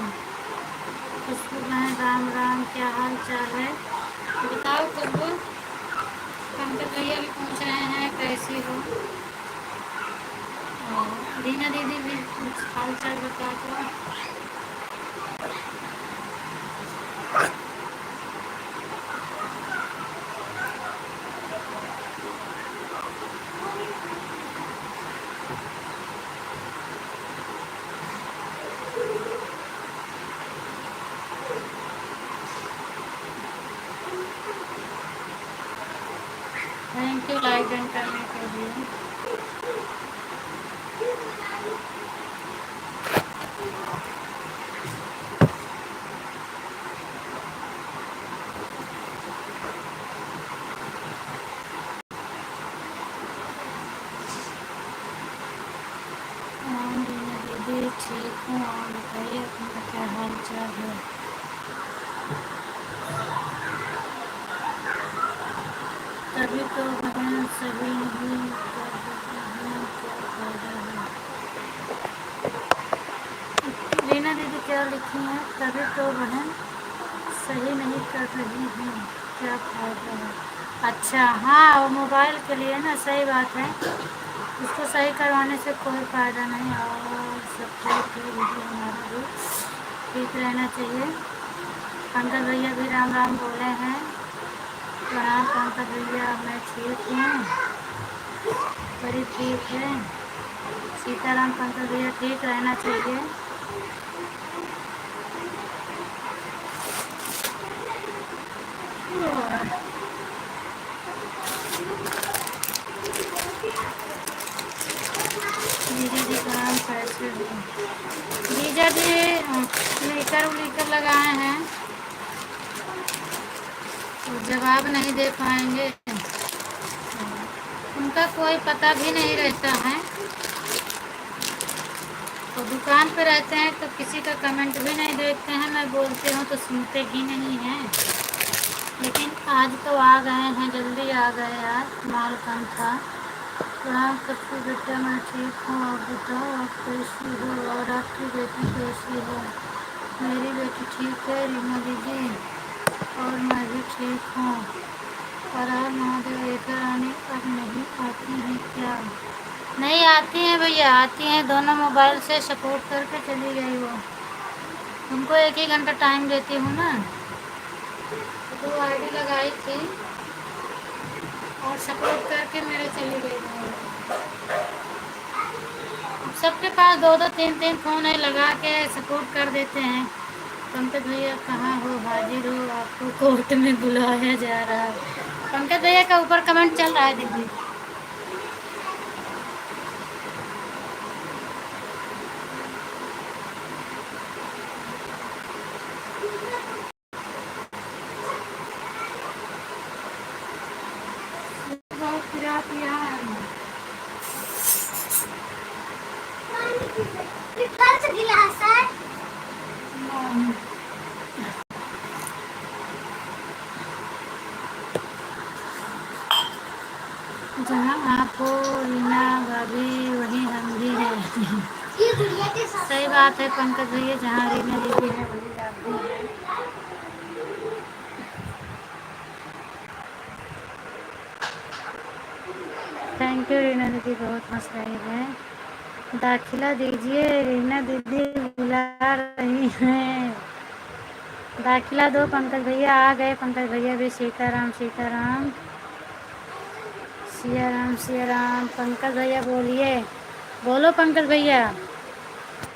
खुशबू बहन राम राम, क्या हाल चाल है बताओ खुशबू। पंकज भैया भी पूछ रहे हैं कैसी हो। और रीना दीदी भी कुछ हाल चाल बता दो। थैंक यू लाइक एंड करने के लिए। दीदी ठीक हूँ, और बताइए अपना क्या हाल चाल है। तभी तो बहन सही नहीं कर रही हूँ, क्या फायदा है। रीना दीदी क्या लिखी है, तभी तो बहन सही नहीं कर रही हूँ, क्या फायदा है। अच्छा हाँ, वो मोबाइल के लिए ना, सही बात है। उसको सही करवाने से कोई फ़ायदा नहीं। और सब ठीक है दीदी, हमारा भी ठीक रहना चाहिए। पंकज भैया भी राम राम बोले हैं। प्रणाम पंकज भैया, मैं ठीक हूँ। बड़ी ठीक है। सीताराम पंकज भैया, ठीक रहना चाहिए। जीजा जी प्रणाम, कैसे हो। जीजा जी लीकर लगाए हैं तो जवाब नहीं दे पाएंगे। उनका कोई पता भी नहीं रहता है, तो दुकान पे रहते हैं तो किसी का कमेंट भी नहीं देखते हैं। मैं बोलती हूँ तो सुनते ही नहीं हैं। लेकिन आज तो आ गए हैं, जल्दी आ गए, आज माल कम था। प्रणाम सबको बेटा, मैं ठीक हूँ। आप बताओ आप कैसी हो और आपकी बेटी कैसी है। मेरी बेटी ठीक है रीमा दीदी, और मैं भी ठीक हूँ। और महादेव लेकर आने अब नहीं आती हैं क्या। नहीं आती हैं भैया, आती हैं, दोनों मोबाइल से सपोर्ट करके चली गई वो। तुमको 1 ही घंटा टाइम देती हूँ ना, तो 2 आईडी लगाई थी और सपोर्ट करके मेरे चली गई वो। सबके पास 2-2 3-3 फ़ोन है, लगा के सपोर्ट कर देते हैं। पंकज भैया कहाँ हो, हाजिर हो, आपको कोर्ट में बुलाया जा रहा है। पंकज भैया का ऊपर कमेंट चल रहा है दीदी। बहुत पिया पिया है।
गिलास है।
जहाँ आप हो रीना भाभी, वहीं हम भी हैं।
ये गुड़िया के साथ
सही बात है पंकज भैया, जहाँ रीना दीदी है वहीं आप भी हैं। थैंक यू रीना दीदी, बहुत हंस रही है। दाखिला दीजिए, रीना दीदी बुला रही हैं। दाखिला दो। पंकज भैया आ गए। पंकज भैया भी सीताराम सीताराम, सिया राम सिया राम। पंकज भैया बोलिए, बोलो पंकज भैया।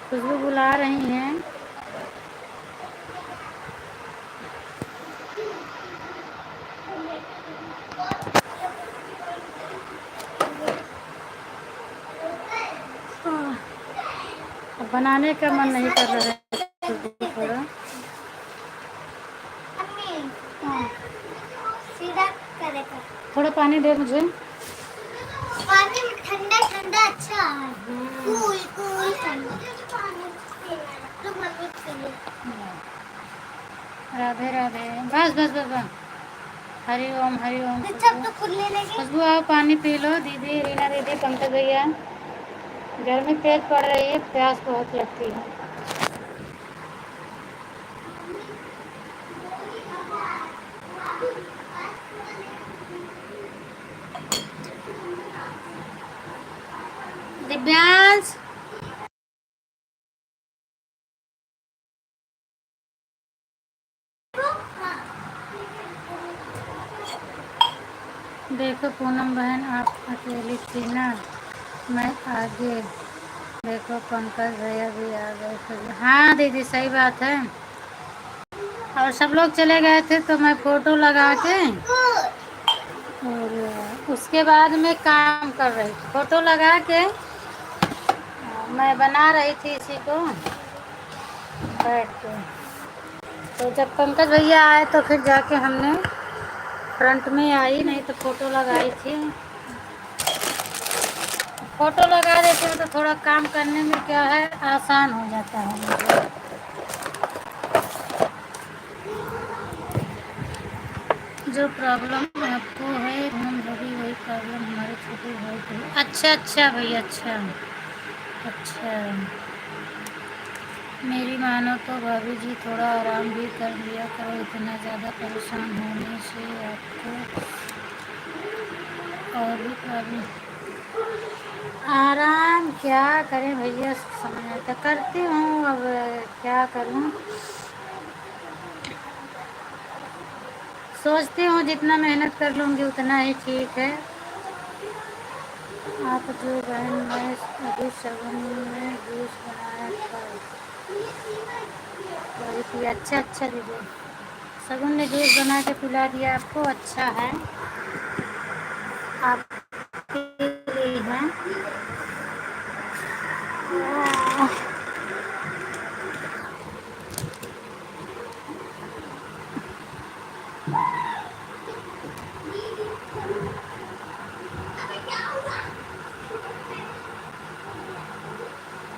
खुशबू बुला रही हैं। अब बनाने का मन नहीं कर रहा है खुशबू थोड़ा।
अम्मी सीधा करेगा।
थोड़ा पानी दे मुझे।
पानी ठंडा ठंडा अच्छा है। कूल कूल ठंडा। तो मम्मी के लिए।
राधे राधे। बस बस बस बस। हरि ओम हरि ओम।
सब तो खुलने लगे।
खुशबू आओ पानी पी लो। दीदी, रीना दीदी, पंकज भैया। गर्मी तेज पड़ रही है, प्यास बहुत लगती है। दिव्यांश, देखो पूनम बहन आप अकेली थी ना, मैं आगे। देखो पंकज भैया भी आ गए। हाँ दीदी सही बात है। और सब लोग चले गए थे तो मैं फ़ोटो लगा के और उसके बाद में काम कर रही थी। फ़ोटो लगा के मैं बना रही थी इसी को बैठ के। तो जब पंकज भैया आए तो फिर जाके हमने फ्रंट में आई, नहीं तो फ़ोटो लगाई थी। फ़ोटो लगा देते हैं तो थोड़ा काम करने में क्या है, आसान हो जाता है मुझे। जो प्रॉब्लम आपको है हम भाभी, वही प्रॉब्लम हमारे छोटे भाई को है। अच्छा अच्छा भैया, अच्छा अच्छा। मेरी मानो तो भाभी जी थोड़ा आराम भी कर लिया करो, इतना ज़्यादा परेशान होने से आपको और भी प्रॉब्लम। आराम क्या करें भैया, समय तो करती हूँ, अब क्या करूँ। सोचती हूँ जितना मेहनत कर लूँगी उतना ही ठीक है। आप जो बहन, मैं अभी शगुन में जूस बनाया था, वही पिया। अच्छा अच्छा दीदी, शगुन ने जूस बना के पिला दिया आपको, अच्छा है आपके लिए है।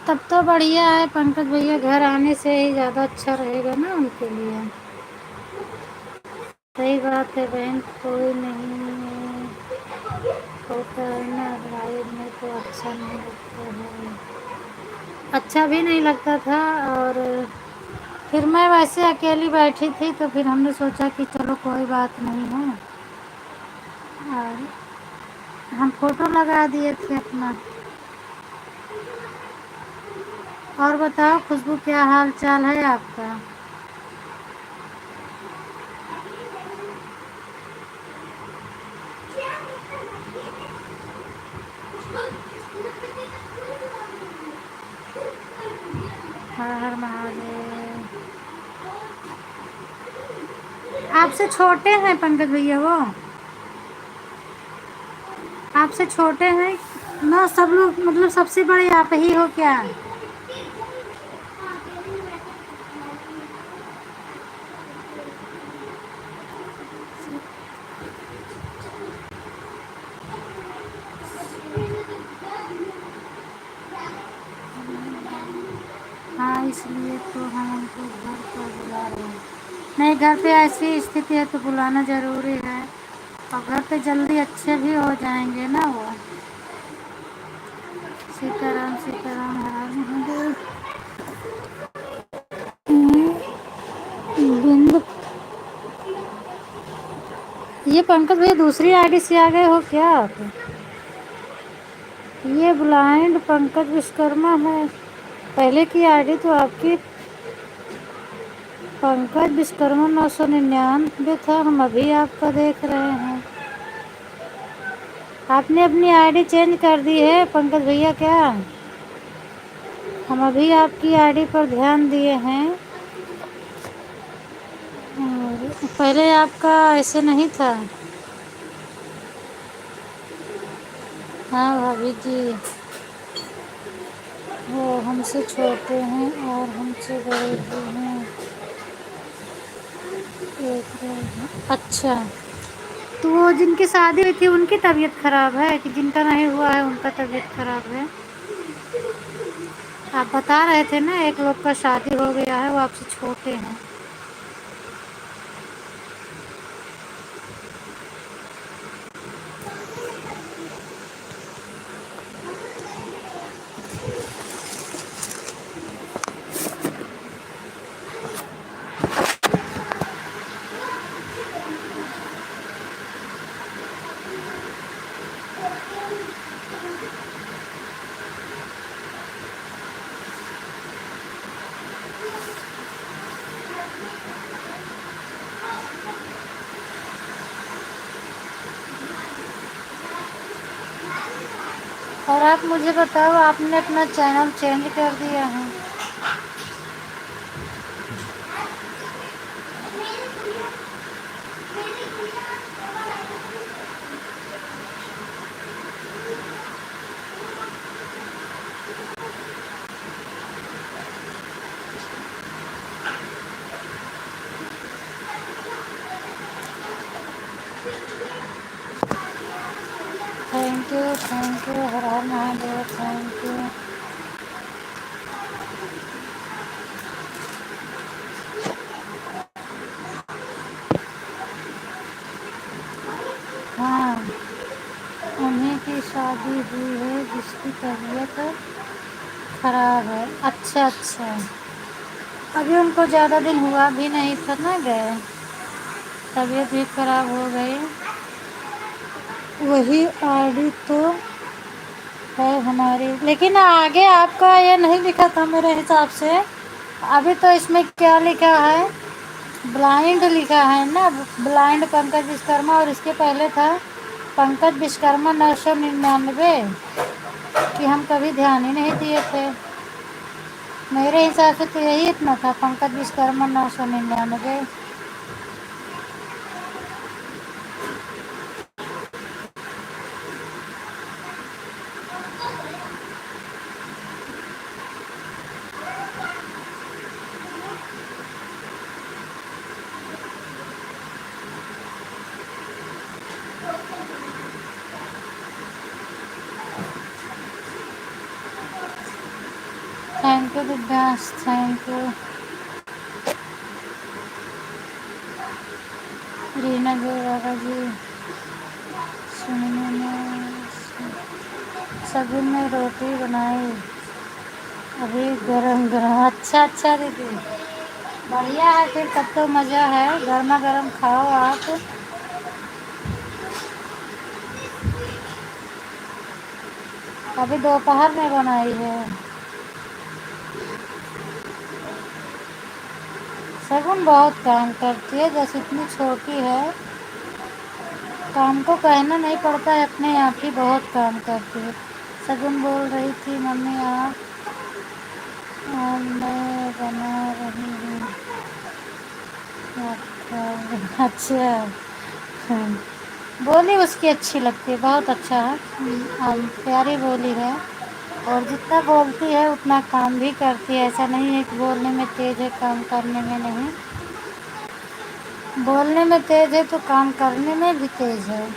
तब तो बढ़िया है पंकज भैया, घर आने से ही ज़्यादा अच्छा रहेगा ना उनके लिए। सही बात है बहन, कोई नहीं होता है ना भाई में तो अच्छा नहीं लगता है, अच्छा भी नहीं लगता था। और फिर मैं वैसे अकेली बैठी थी तो फिर हमने सोचा कि चलो कोई बात नहीं है, और हम फोटो लगा दिए थे अपना। और बताओ खुशबू, क्या हाल चाल है आपका? हर हर महादेव। आपसे छोटे हैं पंकज भैया वो? आपसे छोटे हैं ना सब लोग, मतलब सबसे बड़े आप ही हो क्या? हाँ इसलिए तो हम उनको घर पर बुला रहे हैं। नहीं, घर पे ऐसी स्थिति है तो बुलाना ज़रूरी है, और घर पे जल्दी अच्छे भी हो जाएंगे ना वो। सीताराम सीताराम, हर हर महादेव। बिंद, ये पंकज भैया दूसरी आईडी से आ गए हो क्या आप? ये ब्लाइंड पंकज विश्वकर्मा है। पहले की आईडी तो आपकी पंकज विश्वकर्मा 999 था। हम अभी आपका देख रहे हैं। आपने अपनी आईडी चेंज कर दी है पंकज भैया क्या? हम अभी आपकी आईडी पर ध्यान दिए हैं। और पहले आपका ऐसे नहीं था। हाँ भाभी जी, वो हमसे छोटे हैं और हमसे बड़े भी हैं। अच्छा, तो वो जिनकी शादी हुई थी उनकी तबीयत खराब है कि जिनका नहीं हुआ है उनका तबीयत खराब है? आप बता रहे थे ना एक लोग का शादी हो गया है, वो आपसे छोटे हैं। और आप मुझे बताओ, आपने अपना चैनल चेंज कर दिया है? Thank you, her her Mahadev, thank you. हाँ, उन्हीं की शादी हुई है जिसकी तबीयत खराब है। अच्छा अच्छा, अभी उनको ज़्यादा दिन हुआ भी नहीं था ना गए, तबीयत भी खराब हो गई। वही आईडी तो है हमारी, लेकिन आगे आपका ये नहीं लिखा था मेरे हिसाब से। अभी तो इसमें क्या लिखा है? ब्लाइंड लिखा है ना, ब्लाइंड पंकज विश्वकर्मा, और इसके पहले था पंकज विश्वकर्मा 999, कि हम कभी ध्यान ही नहीं दिए थे। मेरे हिसाब से तो यही इतना था, Pankaj Vishwakarma 999। Thank you Divyansh, thank you. Reena Jorawa ji, सुनने में सभी ने रोटी बनाई अभी गरम गरम। अच्छा अच्छा दीदी, बढ़िया है, फिर तब तो मज़ा है, गर्मा गर्म खाओ आप। अभी दोपहर में बनाई है। शगुन बहुत काम करती है, जैसे इतनी छोटी है, काम को कहना नहीं पड़ता है, अपने आप ही बहुत काम करती है। शगुन बोल रही थी मम्मी आप, और मैं बना रही हूँ आपका। अच्छा, हाँ, बोली उसकी अच्छी लगती है, बहुत अच्छा है। प्यारी बोली है, और जितना बोलती है उतना काम भी करती है। ऐसा नहीं है कि बोलने में तेज़ है काम करने में नहीं, बोलने में तेज़ है तो काम करने में भी तेज़ है।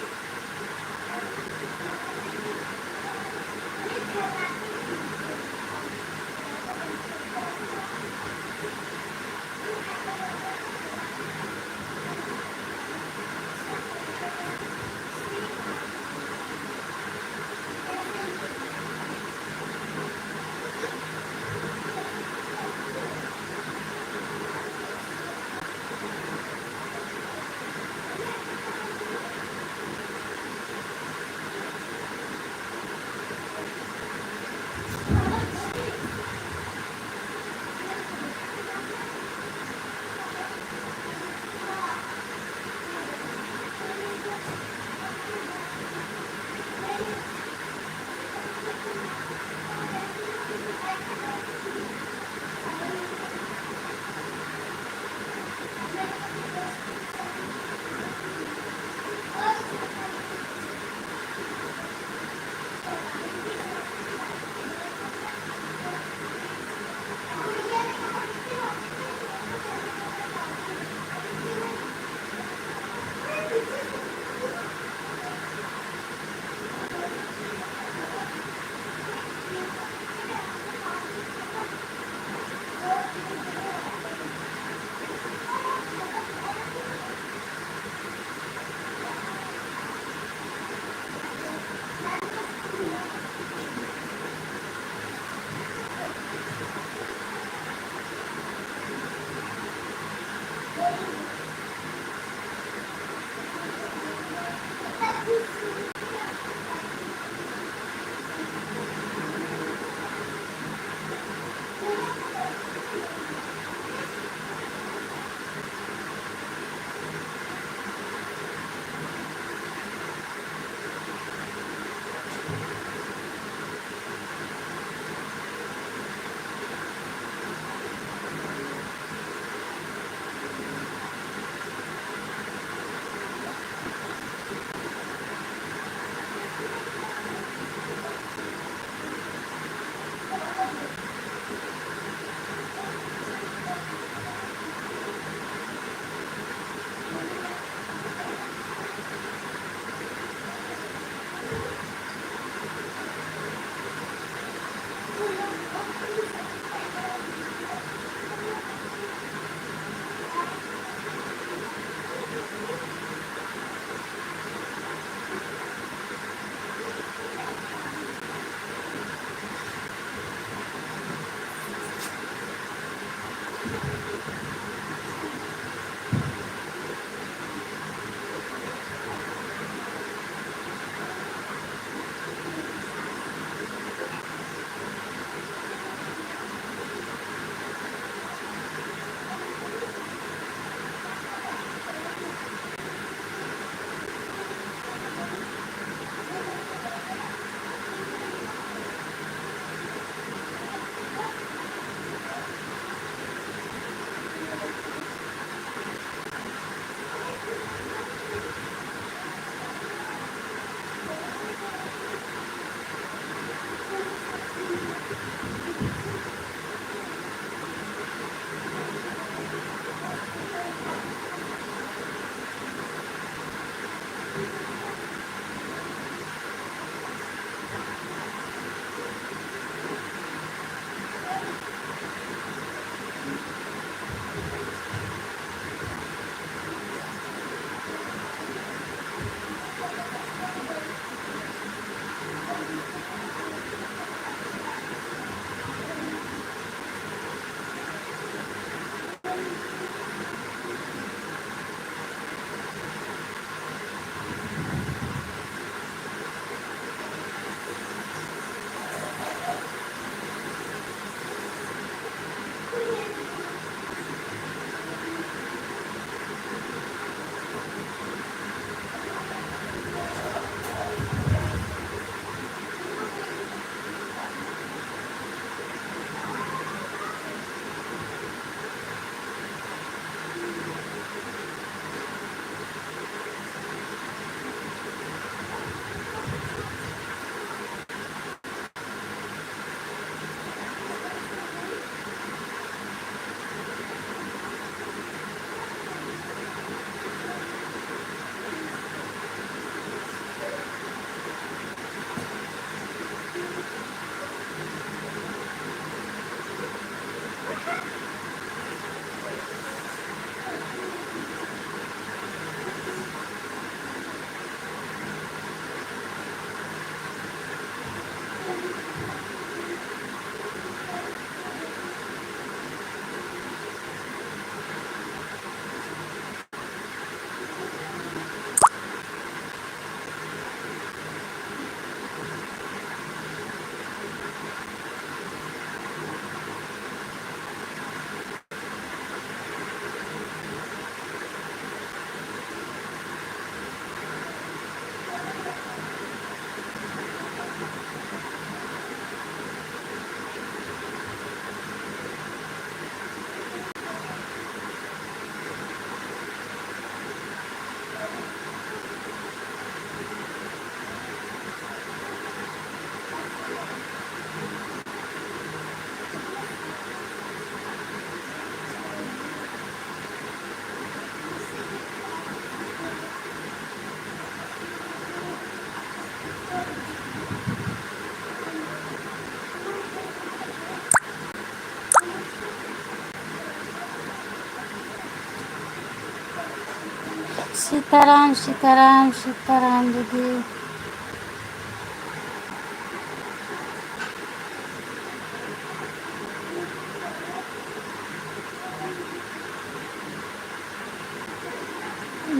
सीताराम सीताराम सीताराम दीदी।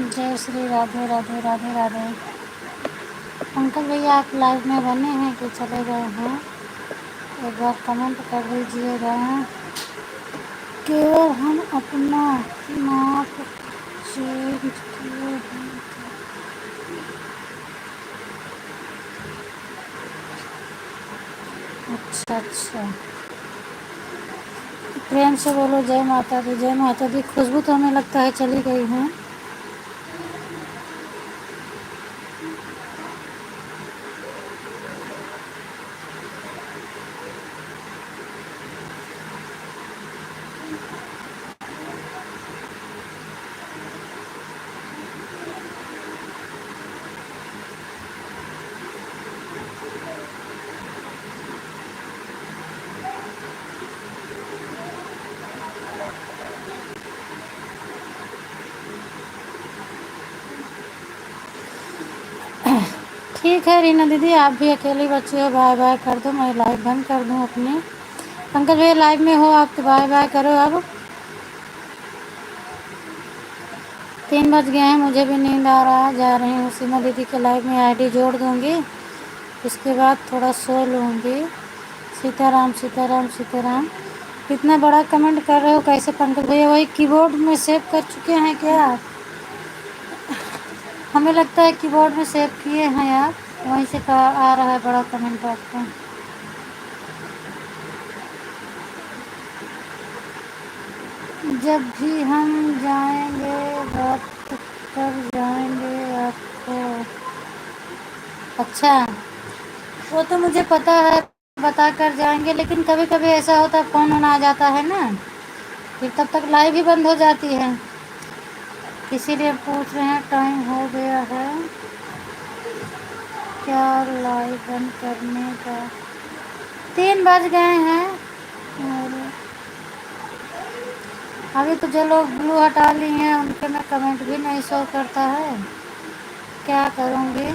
जय श्री राधे राधे राधे राधे। अंकल भैया आप लाइव में बने हैं कि चले गए हैं? एक बार कमेंट कर दीजिएगा। केवल हम अपना नाप चेंज किए हैं। अच्छा अच्छा, प्रेम से बोलो जय माता दी। जय माता दी। खुशबू तो हमें लगता है चली गई है। ठीक है रीना दीदी, आप भी अकेली बच्ची हो, बाय बाय कर दो। मैं लाइव बंद कर दूँ अपनी। पंकज भैया लाइव में हो आप तो बाय बाय करो अब। 3 बज गए हैं, मुझे भी नींद आ रहा है। जा रही हूँ सीमा दीदी के लाइव में, आईडी जोड़ दूँगी, उसके बाद थोड़ा सो लूँगी। सीताराम सीताराम सीताराम। इतना बड़ा कमेंट कर रहे हो कैसे पंकज भैया? वही कीबोर्ड में सेव कर चुके हैं क्या आप? हमें लगता है कीबोर्ड में सेव किए हैं आप, वहीं से आ रहा है बड़ा कमेंट आपका। जब भी हम जाएंगे बात कर जाएंगे आपको। अच्छा, वो तो मुझे पता है, बता कर जाएंगे, लेकिन कभी कभी ऐसा होता है फ़ोन ऑन आ जाता है ना, फिर तब तक लाइव ही बंद हो जाती है। इसीलिए पूछ रहे हैं टाइम हो गया है क्या लाइव बंद करने का? 3 बज गए हैं। और अभी तो जो लोग ब्लू हटा ली हैं उनके में कमेंट भी नहीं शो करता है, क्या करूँगी?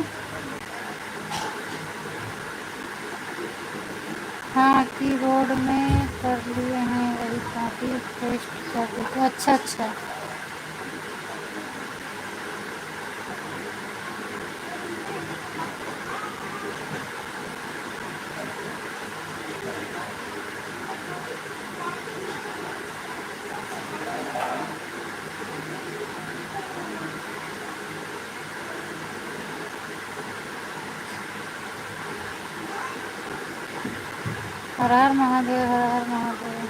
हाँ कीबोर्ड में कर लिए हैं, वही कॉपी पेस्ट कर देते। अच्छा अच्छा, हर हर महादेव हर हर महादेव।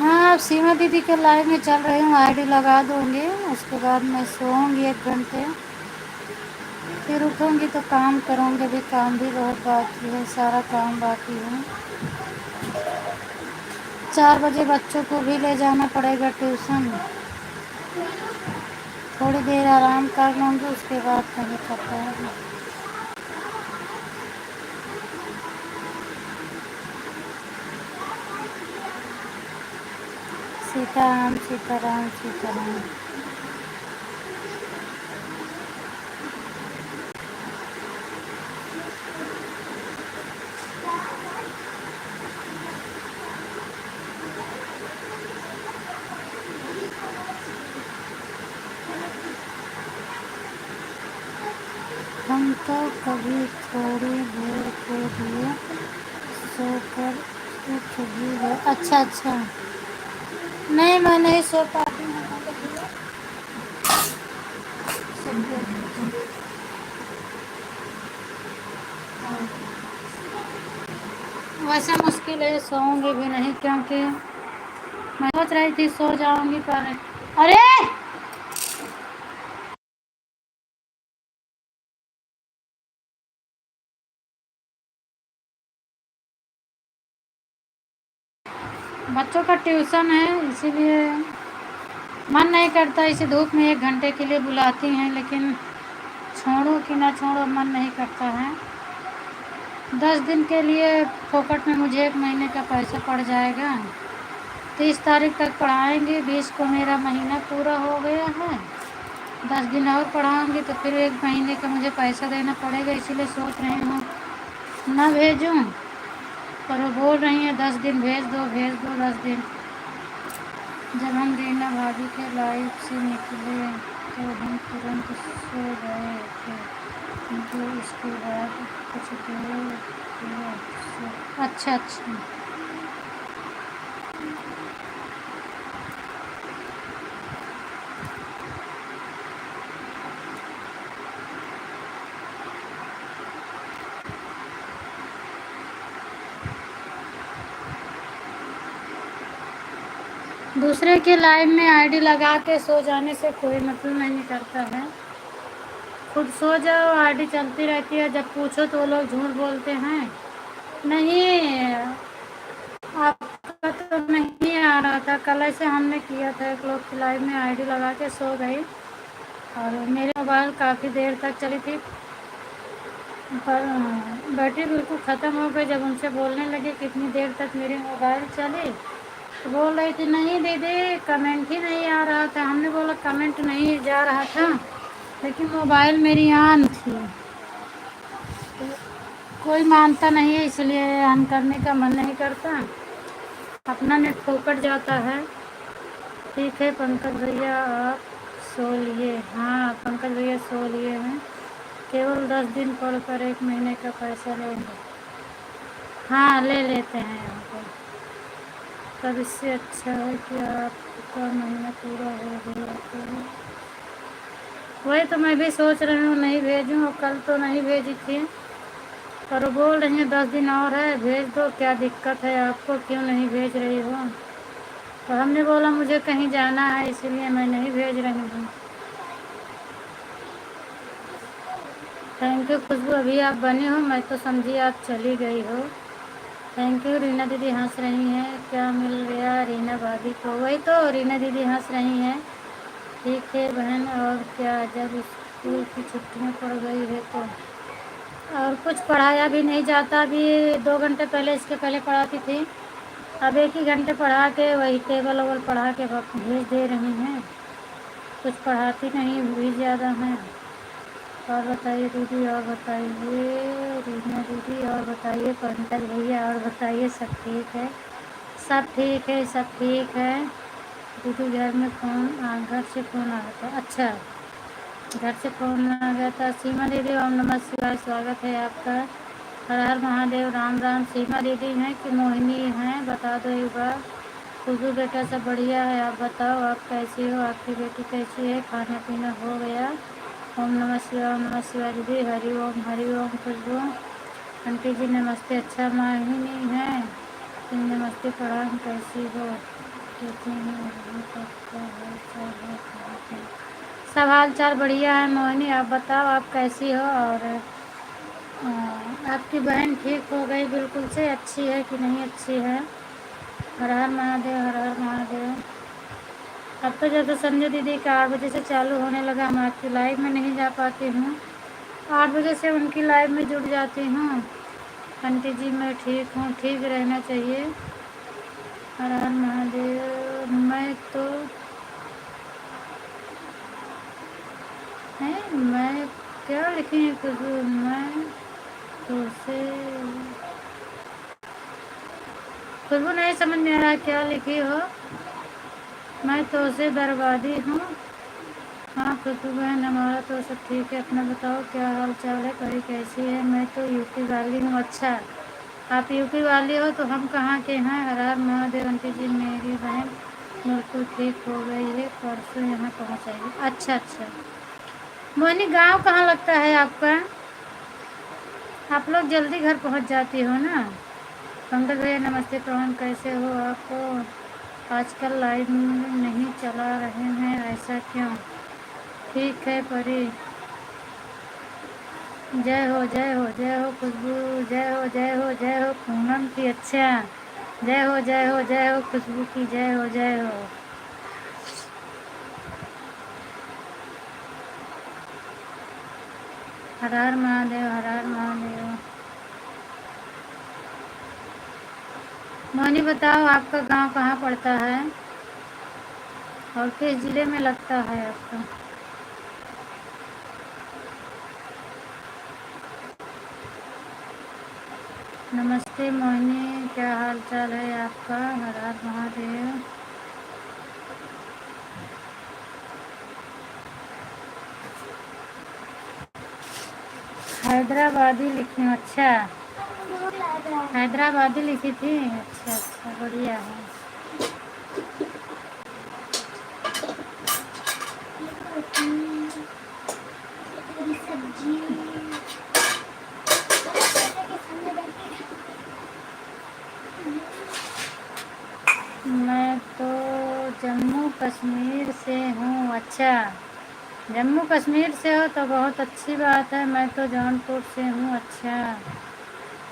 हाँ, सीमा दीदी के लाइव में चल रही हूँ, आईडी लगा दूँगी, उसके बाद मैं सोऊंगी 1 घंटे, फिर उठूँगी तो काम करूँगी। अभी काम भी बहुत बाकी है, सारा काम बाकी है। 4 बजे बच्चों को भी ले जाना पड़ेगा ट्यूशन। थोड़ी देर आराम कर लूँगी, उसके बाद कहीं कर पाऊँगी। सीताराम सीताराम सीताराम। हम तो कभी थोड़ी देर के लिए सोकर उठ भी गए। अच्छा अच्छा, नहीं मैं नहीं सो पाती हूँ। वैसे मुश्किल है, सोऊंगी भी नहीं, क्योंकि मैं सोच रही थी सो जाऊंगी पर अरे बच्चों का ट्यूशन है, इसीलिए मन नहीं करता। इसी धूप में 1 घंटे के लिए बुलाती हैं, लेकिन छोड़ो कि ना छोड़ो, मन नहीं करता है। 10 दिन के लिए फोकट में मुझे 1 महीने का पैसा पड़ जाएगा। 30 तारीख तक पढ़ाएंगे, 20 को मेरा महीना पूरा हो गया है। 10 दिन और पढ़ाऊँगी तो फिर 1 महीने का मुझे पैसा देना पड़ेगा, इसीलिए सोच रही हूँ ना भेजूँ। पर वो बोल रही हैं 10 दिन भेज दो 10 दिन। जब हम रीना भाभी के लाइव से निकले तो हम तुरंत सो गए थे, जो इसके बाद कुछ देर हुआ अच्छा अच्छा। दूसरे के लाइव में आईडी लगा के सो जाने से कोई मतलब नहीं करता है। खुद सो जाओ, आईडी चलती रहती है। जब पूछो तो वो लोग झूठ बोलते हैं। नहीं, आपका तो नहीं आ रहा था। कल ऐसे हमने किया था, एक लोग की लाइव में आईडी लगा के सो गई और मेरे मोबाइल काफ़ी देर तक चली थी, पर बैटरी बिल्कुल ख़त्म हो गई। जब उनसे बोलने लगे कितनी देर तक मेरी मोबाइल चली तो बोल रही थी नहीं दीदी, कमेंट ही नहीं आ रहा था। हमने बोला कमेंट नहीं जा रहा था, लेकिन मोबाइल मेरी ऑन थी। तो कोई मानता नहीं है, इसलिए ऑन करने का मन नहीं करता, अपना नेट फोकट जाता है। ठीक है पंकज भैया, आप सो लिए? हाँ पंकज भैया सो लिए हैं। केवल 10 दिन पढ़कर 1 महीने का पैसा लेंगे। हाँ ले लेते हैं यहाँ पर। तब इससे अच्छा है कि आपका महीना पूरा हो गया तो वही तो मैं भी सोच रही हूँ नहीं भेजूँ। और कल तो नहीं भेजी थी, पर वो बोल रही हैं 10 दिन और है, भेज दो। क्या दिक्कत है आपको, क्यों नहीं भेज रही हो? तो हमने बोला मुझे कहीं जाना है, इसीलिए मैं नहीं भेज रही हूँ। थैंक यू खुशबू, अभी आप बने हो, मैं तो समझी आप चली गई हो। Thank you. रीना दीदी हंस रही हैं, क्या मिल गया रीना भाभी को? वही तो रीना दीदी हंस रही हैं। ठीक है बहन, और क्या, जब स्कूल की छुट्टियाँ पड़ गई है तो और कुछ पढ़ाया भी नहीं जाता। अभी 2 घंटे पहले, इसके पहले पढ़ाती थी, अब 1 ही घंटे पढ़ा के वही टेबल वबल पढ़ा के भेज दे रही हैं। कुछ पढ़ाती नहीं, भी ज़्यादा हैं। और बताइए दीदी, और बताइए रीना दीदी, और बताइए पंकज भैया, और बताइए सब ठीक है? सब ठीक है, सब ठीक है। दीदी घर में घर से फ़ोन आ गया था। अच्छा, घर से फ़ोन आ गया था। सीमा दीदी ओम नमः शिवाय, स्वागत है आपका। हर हर महादेव, राम राम। सीमा दीदी हैं कि मोहिनी हैं, बता दो एक बार। खुशबू बेटा सब बढ़िया है, आप बताओ आप कैसी हो, आपकी बेटी कैसी है, खाना पीना हो गया? ओम नमः शिवाय, ओम नमः शिवाय दीदी, हरि ओम हरि ओम। खुशबू आंटी जी नमस्ते। अच्छा मोहिनी है, नमस्ते प्रणाम, कैसी हो? कहते हैं वहाँ पर क्या हाल चाल है, कहाँ पे? सब हाल चाल बढ़िया है मोहिनी, आप बताओ आप कैसी हो? और आपकी बहन ठीक हो गई बिल्कुल से? अच्छी है कि नहीं अच्छी है? हर हर महादेव, हर हर महादेव। अब तो जब से संजय दीदी का 8 बजे से चालू होने लगा, मैं आपकी लाइव में नहीं जा पाती हूँ। 8 बजे से उनकी लाइव में जुड़ जाती हूँ। आंटी जी मैं ठीक हूँ, ठीक रहना चाहिए। हर हर महादेव। मैं तो है, मैं क्या लिखी है कुछ, मैं तो से खुशबू नहीं समझ में आ रहा क्या लिखी हो। मैं तो से बर्बादी हूँ। हाँ खुशबू बहन हमारा तो सब ठीक है, अपना बताओ क्या हाल चाल है, कहीं कैसी है? मैं तो यूपी वाली हूँ। अच्छा, आप यूपी वाली हो तो हम कहाँ के हैं? हर हर महादेव। आंटी जी मेरी बहन बिल्कुल ठीक हो गई है, परसों यहाँ पहुँच आएगी। अच्छा अच्छा। मोहिनी गांव कहाँ लगता है आपका? आप लोग जल्दी घर पहुँच जाती हो ना? पंकज भैया नमस्ते प्रणाम, कैसे हो आप? आजकल लाइव नहीं चला रहे हैं, ऐसा क्यों? ठीक है परी। जय हो जय हो जय हो खुशबू, जय हो जय हो जय हो पूनम की। अच्छा, जय हो जय हो जय हो खुशबू की, जय हो जय हो। हर हर महादेव, हर हर महादेव। मोहिनी बताओ, आपका गांव कहाँ पड़ता है और किस जिले में लगता है आपका? नमस्ते मोहिनी, क्या हाल चाल है आपका? हर हर महादेव। हैदराबादी लिखी हूँ। अच्छा, हैदराबादी लिखी थी। अच्छा अच्छा, बढ़िया है।
सब्जी
मैं तो जम्मू कश्मीर से हूँ। अच्छा, जम्मू कश्मीर से हो तो बहुत अच्छी बात है। मैं तो जौनपुर से हूँ। अच्छा,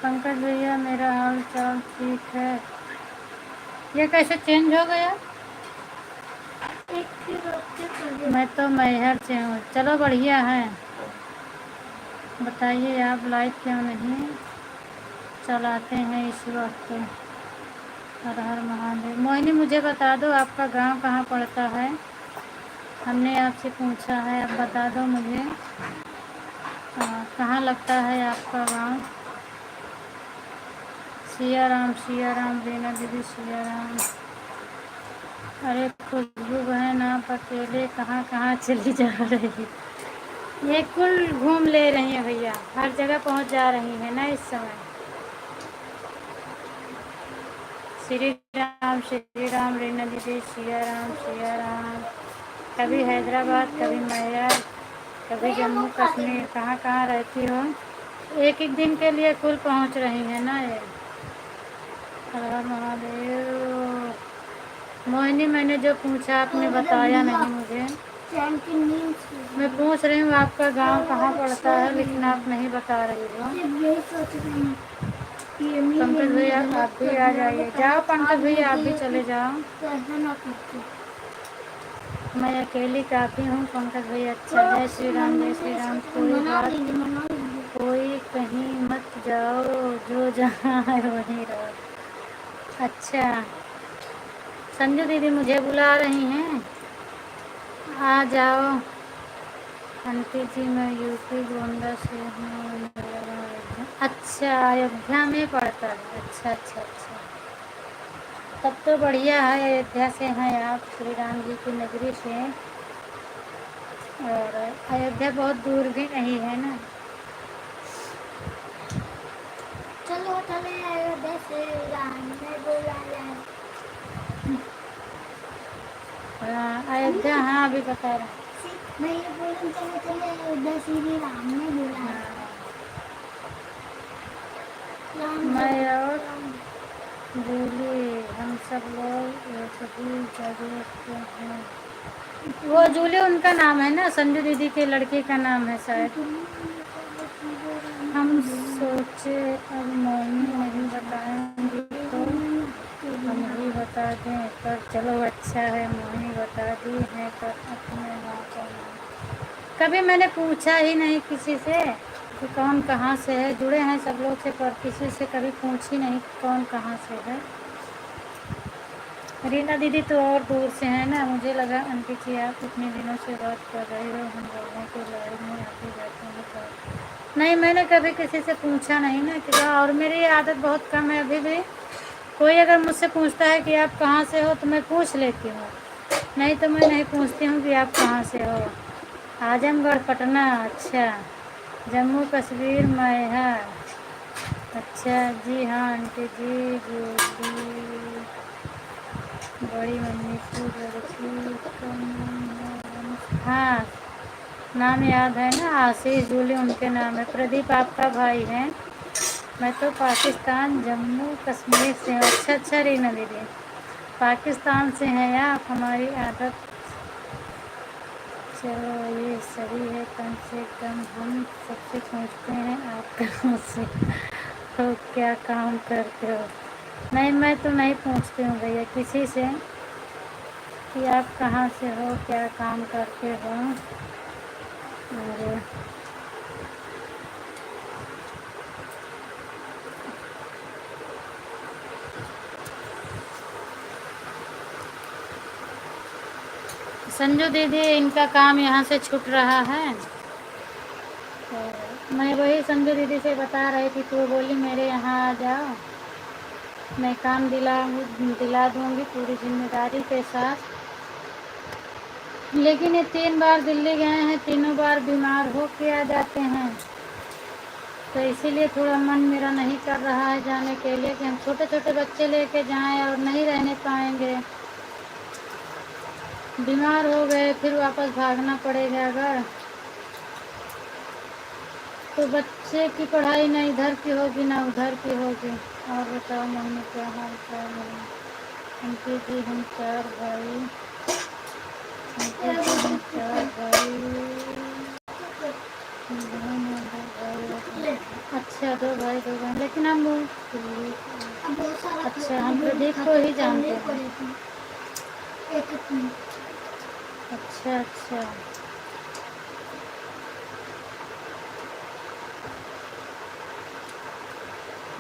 पंकज भैया मेरा हाल चाल ठीक है। ये कैसे चेंज हो गया? मैं तो मैहर से हूँ। चलो बढ़िया है। बताइए आप लाइव क्यों नहीं चलाते हैं इस वक्त? हर हर महादेव। मोहिनी मुझे बता दो, आपका गांव कहाँ पड़ता है? हमने आपसे पूछा है, आप बता दो मुझे। कहाँ लगता है आपका गांव? सिया राम रीना दीदी, सिया राम। अरे खुशबू बहन, आप अकेले कहाँ कहाँ चली जा रही? ये कुल घूम ले रही हैं भैया, हर जगह पहुंच जा रही हैं ना इस समय। श्री राम रीना दीदी, सिया राम। कभी हैदराबाद, कभी मैयर, कभी जम्मू कश्मीर, कहाँ कहाँ रहती हो? एक एक दिन के लिए कुल पहुंच रही है ना ये। हर हर महादेव। मोहिनी, मैंने जो पूछा आपने बताया नहीं मुझे। मैं पूछ रही हूँ आपका गांव कहाँ पड़ता है, लेकिन आप नहीं बता रही हो। पंकज भैया आप भी आ जाइए। जाओ पंकज भैया, आप भी चले जाओ। मैं अकेली काफ़ी हूँ पंकज भैया। अच्छा, जय श्री राम जय श्री राम। कोई कहीं मत जाओ, जो जहाँ है वहीं रहो। अच्छा, संजू दीदी मुझे बुला रही हैं, आ जाओ। आंटी जी मैं यूपी गोंडा से हूँ। अच्छा, अयोध्या में पड़ता है। अच्छा अच्छा अच्छा, तब तो बढ़िया है। अयोध्या से हैं आप, श्री राम जी की नगरी से। और अयोध्या बहुत दूर भी नहीं है ना।
चलो चले अयोध्या से राम ने बुलाया।
अयोध्या, हाँ अभी बता रहा।
मैं ये बोल रही चलो चले अयोध्या, श्री राम ने बुलाया।
मैं और जूली, हम सब लोग सभी जगह पे हैं। वो जूली उनका नाम है ना, संजू दीदी के लड़के का नाम है शायद। हम सोचे अब मोहिनी नहीं बताएंगी तो हम ही बता दें, पर चलो अच्छा है मोहिनी बता दी है। पर अपने गाँव का नाम कभी मैंने पूछा ही नहीं किसी से कि कौन कहाँ से है। जुड़े हैं सब लोग से, पर किसी से कभी पूछी नहीं कौन कहाँ से है। रीना दीदी तो और दूर से है ना। मुझे लगा आंटी जी आप इतने दिनों से बात कर रहे हो, हम लोगों के लाइव में आते जाते हैं तो नहीं, मैंने कभी किसी से पूछा नहीं ना कि। और मेरी आदत बहुत कम है अभी भी। कोई अगर मुझसे पूछता है कि आप कहाँ से हो तो मैं पूछ लेती हूँ, नहीं तो मैं नहीं पूछती हूँ कि आप कहाँ से हो। आजमगढ़ पटना। अच्छा, जम्मू कश्मीर मैहर। अच्छा जी हाँ आंटी जी, जूली बड़ी मम्मी की लड़की का नाम है। हाँ, नाम याद है ना, आशीष जूली उनके नाम है। प्रदीप आपका भाई है। मैं तो पाकिस्तान जम्मू कश्मीर से हूँ। अच्छा अच्छा रीना दीदी, पाकिस्तान से हैं आप, हमारी आदत। चलो ये सही है, कम से कम हम सबसे पूछते हैं आप कहाँ से हो, क्या काम करते हो। नहीं, मैं तो नहीं पूछती हूँ भैया किसी से कि आप कहाँ से हो, क्या काम करते हो। और संजू दीदी, इनका काम यहाँ से छूट रहा है, तो मैं वही संजू दीदी से बता रही थी, तो वो बोली मेरे यहाँ आ जाओ, मैं काम दिला दूँगी पूरी जिम्मेदारी के साथ। लेकिन ये 3 बार दिल्ली गए हैं, तीनों बार बीमार हो के आ जाते हैं, तो इसीलिए थोड़ा मन मेरा नहीं कर रहा है जाने के लिए कि हम छोटे छोटे बच्चे लेके जाएं और नहीं रहने पाएंगे। बीमार हो गए फिर वापस भागना पड़ेगा अगर, तो बच्चे की पढ़ाई ना इधर की होगी ना उधर की होगी। और बताओ मम्मी क्या हाल चाल है। उनके भी हम 4 भाई, उनके भी हम 4 भाई, बहन और 2 भाई। अच्छा 2 भाई 2 बहन, लेकिन हम अच्छा हम प्रदीप को ही जानते हैं। अच्छा अच्छा,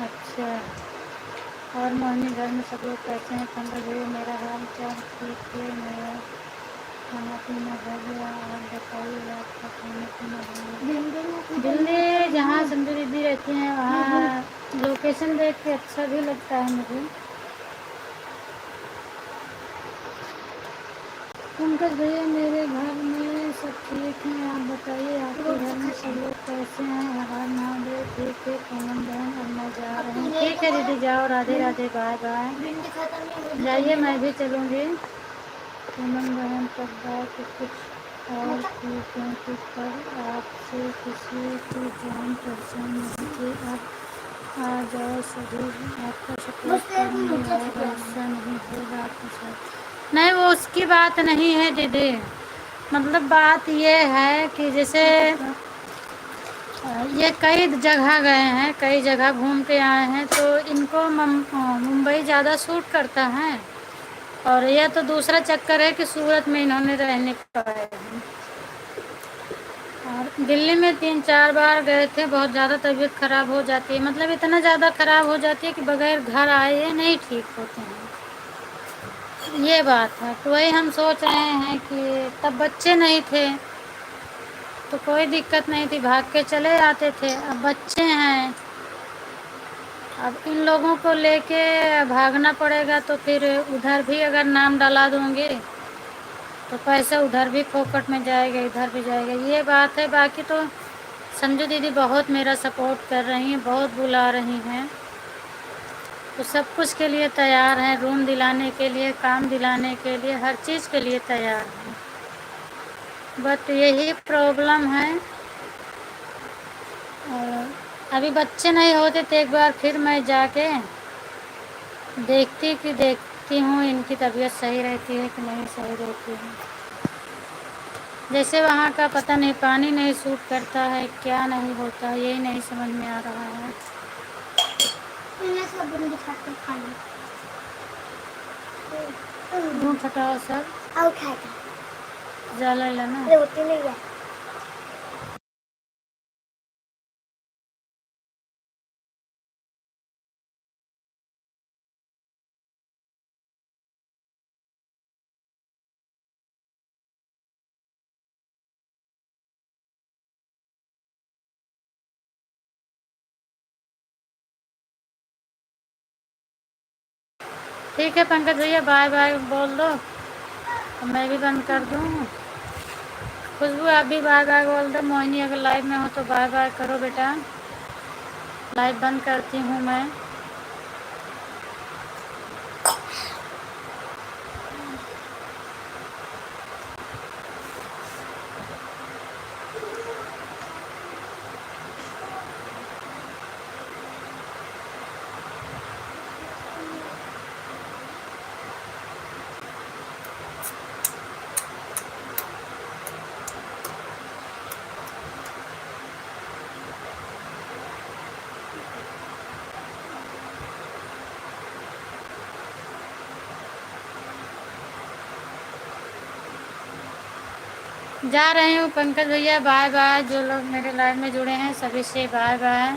अच्छा। और मोहिनी घर में सब लोग कैसे हैं। पंकज भैया मेरा हाल चाल ठीक है, मेरा खाना पीना हो गया। और बताइए आपका खाना पीना हो गया। दिल्ली जहाँ संजू दीदी रहती हैं वहाँ लोकेशन देख के अच्छा भी लगता है मुझे। पंकज भैया मेरे घर में सब ठीक हैं, आप बताइए आपके घर में सब लोग कैसे हैं। हमारा महादेव ठीक है। पूनम बहन अब मैं जा रही हूँ। ठीक है दीदी जाओ, राधे राधे, बाय बाय। जाइए मैं भी चलूँगी। पूनम बहन तब बात कुछ और थी, क्योंकि कल आपसे किसी की जान पहचान नहीं थी। अब आ जाओ सभी, आपका सपोर्ट करूँगी और ऐसा नहीं होगा आपके साथ। नहीं वो उसकी बात नहीं है दीदी, मतलब बात ये है कि जैसे ये कई जगह गए हैं, कई जगह घूम के आए हैं, तो इनको मुंबई ज़्यादा सूट करता है। और यह तो दूसरा चक्कर है कि सूरत में इन्होंने रहने पाए हैं। और दिल्ली में 3-4 बार गए थे, बहुत ज़्यादा तबीयत ख़राब हो जाती है, मतलब इतना ज़्यादा ख़राब हो जाती है कि बगैर घर आए ये नहीं ठीक होते हैं, ये बात है। तो वही हम सोच रहे हैं कि तब बच्चे नहीं थे तो कोई दिक्कत नहीं थी, भाग के चले आते थे। अब बच्चे हैं, अब इन लोगों को लेके भागना पड़ेगा, तो फिर उधर भी अगर नाम डला दूँगी तो पैसा उधर भी फोकट में जाएगा, इधर भी जाएगा, ये बात है। बाकी तो संजू दीदी बहुत मेरा सपोर्ट कर रही हैं, बहुत बुला रही हैं, तो सब कुछ के लिए तैयार हैं, रूम दिलाने के लिए, काम दिलाने के लिए, हर चीज़ के लिए तैयार हैं। बट यही प्रॉब्लम है। और अभी बच्चे नहीं होते तो एक बार फिर मैं जाके देखती हूँ इनकी तबीयत सही रहती है कि नहीं सही रहती है। जैसे वहाँ का पता नहीं, पानी नहीं सूट करता है, क्या नहीं होता, यही नहीं समझ में आ रहा है। धूप हटाओ सर, जाला लेना। ठीक है पंकज भैया, बाय बाय बोल दो तो मैं भी बंद कर दूँ। खुशबू आप भी बाय बाय बोल दो। मोहिनी अगर लाइव में हो तो बाय बाय करो बेटा, लाइव बंद करती हूँ मैं। जा रही हूँ पंकज भैया, बाय बाय। जो लोग मेरे लाइव में जुड़े हैं सभी से बाय बाय।